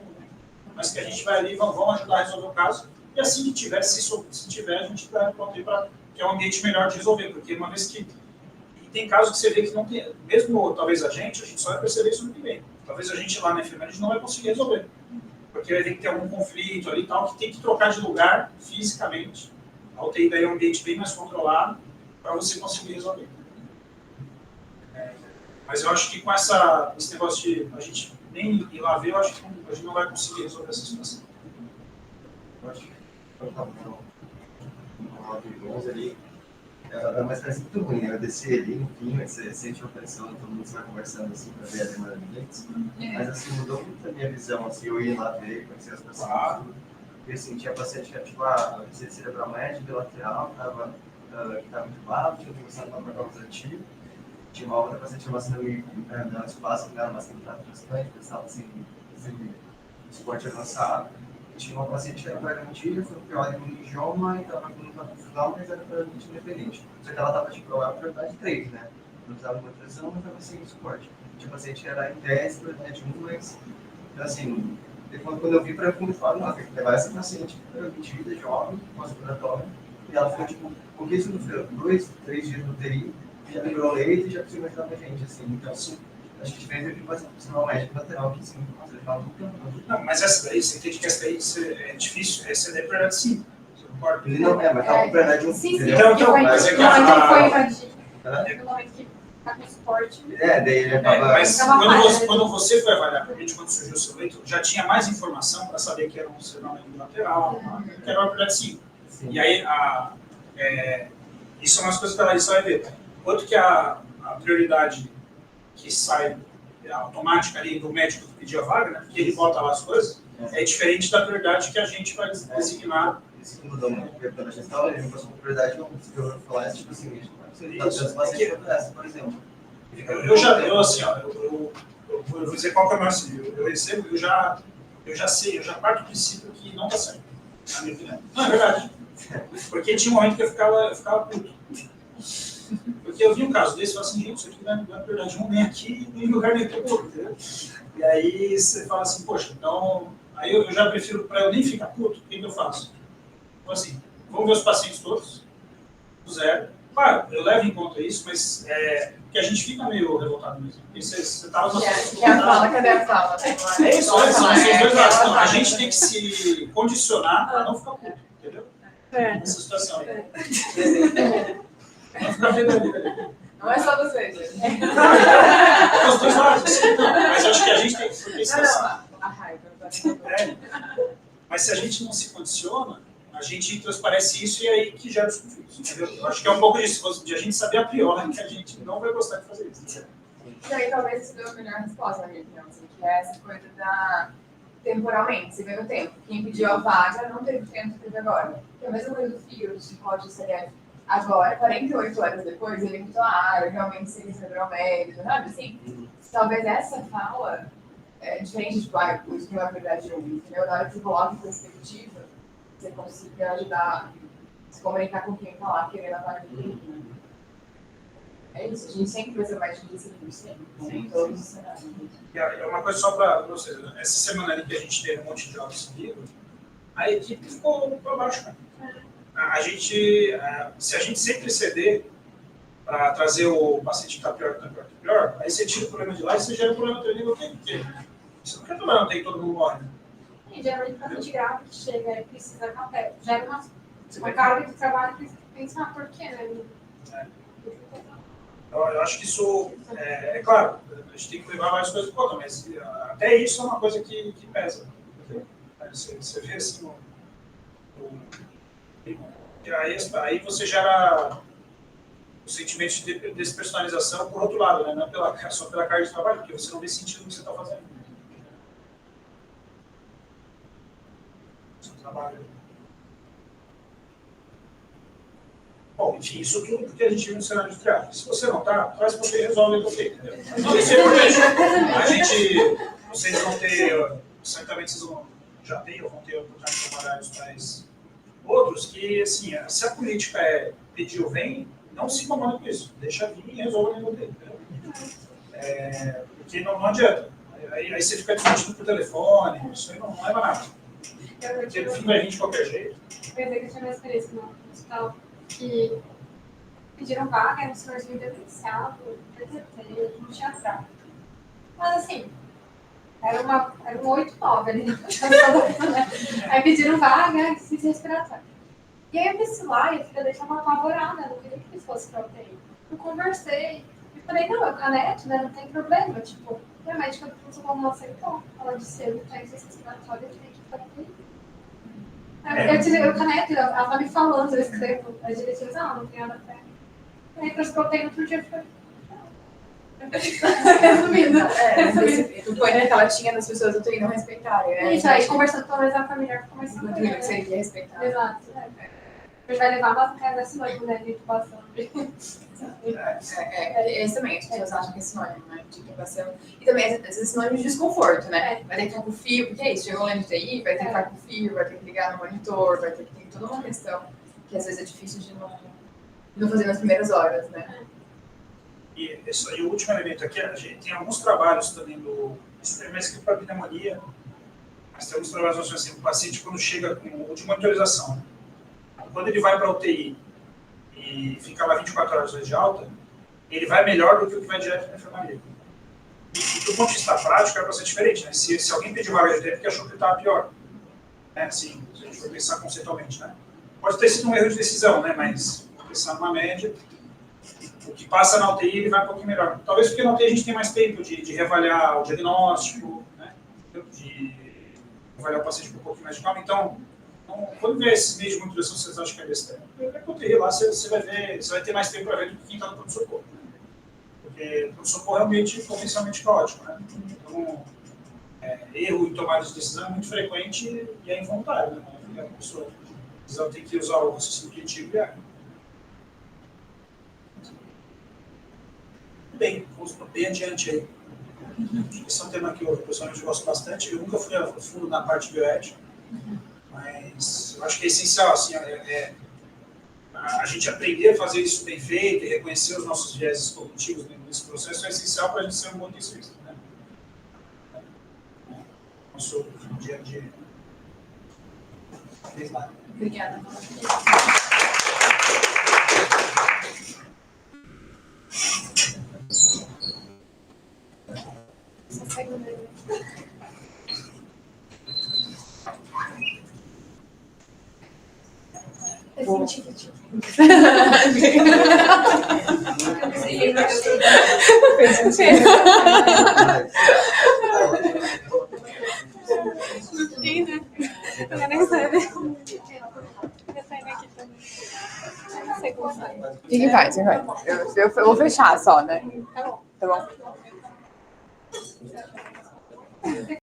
mas que a gente vai ali e vamos ajudar a resolver o caso. E assim que tiver, se tiver, a gente vai pronto para que é um ambiente melhor de resolver, porque uma vez que. E tem casos que você vê que não tem, mesmo talvez a gente só vai perceber isso no que vem. Talvez a gente lá na enfermaria a gente não vai conseguir resolver. Porque vai ter que ter algum conflito ali e tal, que tem que trocar de lugar fisicamente. A UTI daí é um ambiente bem mais controlado para você conseguir resolver. Mas eu acho que com esse negócio de a gente nem ir lá ver, eu acho que a gente não vai conseguir resolver essa situação. Eu acho que quando estava no 11 ali, mas parece muito ruim, né? Eu desci ali, enfim, você sente uma pressão, todo mundo vai conversando assim para ver a demanda de leitos. Mas assim, mudou muito a minha visão, assim, eu ia lá ver, conhecer as pessoas. Porque assim, tinha paciente que tinha a cerebral média, bilateral, que estava muito baixo, tinha começado a trocar positivo. Tinha uma outra paciente uma síndrome no espaço, que era uma síndrome bastante, estava assim, esporte avançado. tinha uma paciente que era pré-garantia, foi pior em um idioma e estava no final, mas era totalmente independente. Só que ela estava, tipo, a prioridade 3, né? Não precisava de nutrição, mas estava sem suporte. Tipo, a paciente era em 10, prioridade 1, mas, então, assim, quando eu vi para fundo, eu falei, não, tem que levar essa paciente para 20 vida jovem, pós-operatório, e ela ficou, tipo, pouquíssimo no frio, 2, 3 dias no UTI, já liberou leite e já conseguiu ajudar a gente, assim. Então, assim, acho que a diferença é que pode ser um médico lateral, que, sim, você fala muito. Não, mas essa daí, você entende que essa daí é difícil, essa daí é prioridade 5. Você concorda? Ele não é, mas tá com prioridade 1. Sim, sim. Então, mas é que No momento que foi a... invadido. No momento que tá com suporte. Daí ele acaba... Mas quando você foi avaliar para a gente, quando surgiu o seu leito, já tinha mais informação para saber que era um sinal lateral, que era uma prioridade 5. E aí, isso é umas coisas que ela vai ver. Quanto que a prioridade que sai automática ali do médico que pediu a vaga, né, porque ele bota lá as coisas, é diferente da prioridade que a gente vai designar. Isso mudou muito, porque quando a gente estava, ele passou por prioridade 1, se eu falar, é tipo assim, por exemplo. Eu vou dizer qual que é o meu auxílio. Eu recebo, eu já sei, eu já parto do princípio que não dá certo, na minha opinião. Não, é verdade. Porque tinha um momento que eu ficava puto. Porque eu vi um caso desse e falei assim, gente, isso aqui não é prioridade 1, nem aqui, nem em lugar nenhum, entendeu? E aí você fala assim, poxa, então... Aí eu já prefiro, para eu nem ficar puto, o que eu faço? Então assim, vamos ver os pacientes todos, do zero. Claro, eu levo em conta isso, mas porque a gente fica meio revoltado mesmo. Porque você estava na Que a fala, cadê a fala? É isso, são os dois lados. Então, a gente tem que se condicionar para não ficar puto, entendeu? Nessa situação. Não ficar vendo ali. Não é só você, gente. Os dois lados, assim, não. Mas acho que a gente tem que... Porque A raiva. Mas se a gente não se condiciona, a gente transparece isso e é aí que gera os conflitos, entendeu? Eu acho que é um pouco disso, de a gente saber a priori que a gente não vai gostar de fazer isso. E aí talvez isso dê a melhor resposta, na minha opinião, assim, que é essa coisa da... temporalmente, você vê no tempo. Quem pediu a vaga não teve tempo, teve agora. Que é a mesma coisa do filho, do psicólogo do CDF. Agora, 48 horas depois, ele mudou eu realmente sei recebeu o médico, sabe assim? Talvez essa fala é diferente de o esquema é verdade 1, entendeu? Na hora que você coloca em perspectiva, você consiga ajudar a se comunicar com quem está lá querendo a vaga do grupo, né? É isso, a gente sempre vai ser mais difícil do sempre, em todos os cenários. É uma coisa só para vocês, né? Essa semana ali que a gente teve um monte de jogos seguidos, a equipe ficou para baixo, né? Se a gente sempre ceder para trazer o paciente que está pior, aí você tira o problema de lá e você gera o problema também no tempo, porque você não quer trabalhar no tempo todo mundo morre. E geralmente o paciente grave que chega e precisa café, gera uma carga de trabalho que pensa, por quê, né? Eu acho que isso, é claro, a gente tem que levar várias coisas em conta, mas até isso é uma coisa que pesa. Você vê assim, aí você gera o sentimento de despersonalização por outro lado, né? Não é só pela carga de trabalho, porque você não vê sentido no que você está fazendo. Seu trabalho. Bom, enfim, isso tudo porque a gente vive no cenário de triagem. Se você não está, traz para você e resolve o que entendeu? Não, isso é importante. Vocês vão ter, certamente vocês já têm ou vão ter a oportunidade de trabalhar os tais outros que, assim, se a política é pedir ou vem, não se incomoda com isso. Deixa vir e resolve o nível dele, entendeu? Porque não adianta. Aí você fica discutindo por telefone, isso aí não leva a nada. Porque no fim vai vir de qualquer jeito. Quer dizer que eu tinha uma experiência no hospital que pediram vaga, era um senhorzinho demenciado, não tinha trato. Mas assim, era um 8-9 ali na né? Aí pediram vaga, fiz respiratório. E aí eu pensei lá, e a filha dele estava apavorada, não queria que fosse pra UTI. Eu conversei, e falei, não, eu caneto, né, não tem problema. Tipo, e a médica do pronto-socorro não aceitou. Ela disse, eu tenho esse respiratório, eu tenho que ir pra UTI. Eu caneto, ela tá me falando, eu escrevo as diretivas, não tem nada pra ela. Aí depois que eu tenho outro dia, eu falei, resumindo. O poder que ela tinha das pessoas do TI não respeitarem, né? Isso, aí conversando com a familiar ficou mais seguro. Que seria respeitar. Exato. gente vai levar a nossa cara da sinônimo, né? A gente passando. Esse também, as pessoas acham que é sinônimo, né? De intubação. E também, às vezes, é sinônimo de desconforto, né? Vai ter que ficar com fio, porque é isso, chegou lá no TI, vai ter que ficar com fio, vai ter que ligar no monitor, vai ter que ter toda uma questão que às vezes é difícil de não fazer nas primeiras horas, né? E o último elemento aqui, a gente tem alguns trabalhos também isso é mais escrito para pneumonia, mas tem alguns trabalhos assim, o paciente quando chega com de monitorização, né? Quando ele vai para a UTI e fica lá 24 horas de alta, ele vai melhor do que o que vai direto para a enfermaria. E do ponto de vista prático, é para ser diferente, né? Se alguém pedir vaga de UTI, é porque achou que ele estava pior. Né? Assim, se a gente for pensar conceitualmente, né? Pode ter sido um erro de decisão, né? Mas pensar numa média, o que passa na UTI ele vai um pouquinho melhor. Talvez porque na UTI a gente tem mais tempo de reavaliar o diagnóstico, né? De avaliar o paciente com um pouquinho mais de calma. Então, quando vê esses meios de monitorização, vocês acham que é besteira? Vai para UTI lá, você vai ter mais tempo para ver do que quem está no pronto-socorro. Porque o pronto-socorro é um ambiente potencialmente caótico, né? Então, erro em tomada de decisão é muito frequente e é involuntário, né? A pessoa tem que usar o raciocínio intuitivo e bem, vamos bem adiante aí. Esse é um tema que eu pessoalmente gosto bastante. Eu nunca fui a fundo na parte bioética, mas eu acho que é essencial assim, a gente aprender a fazer isso bem feito e reconhecer os nossos viéses cognitivos nesse processo é essencial para a gente ser um bom intensivista, né? Nosso dia a dia. Obrigada. Só segue o meu. Definitivo. Sim, né? Eu nem sabe. Eu saindo aqui também. Não sei como sai. Fique em paz, eu vou fechar só, né? Tá bom. Tá bom?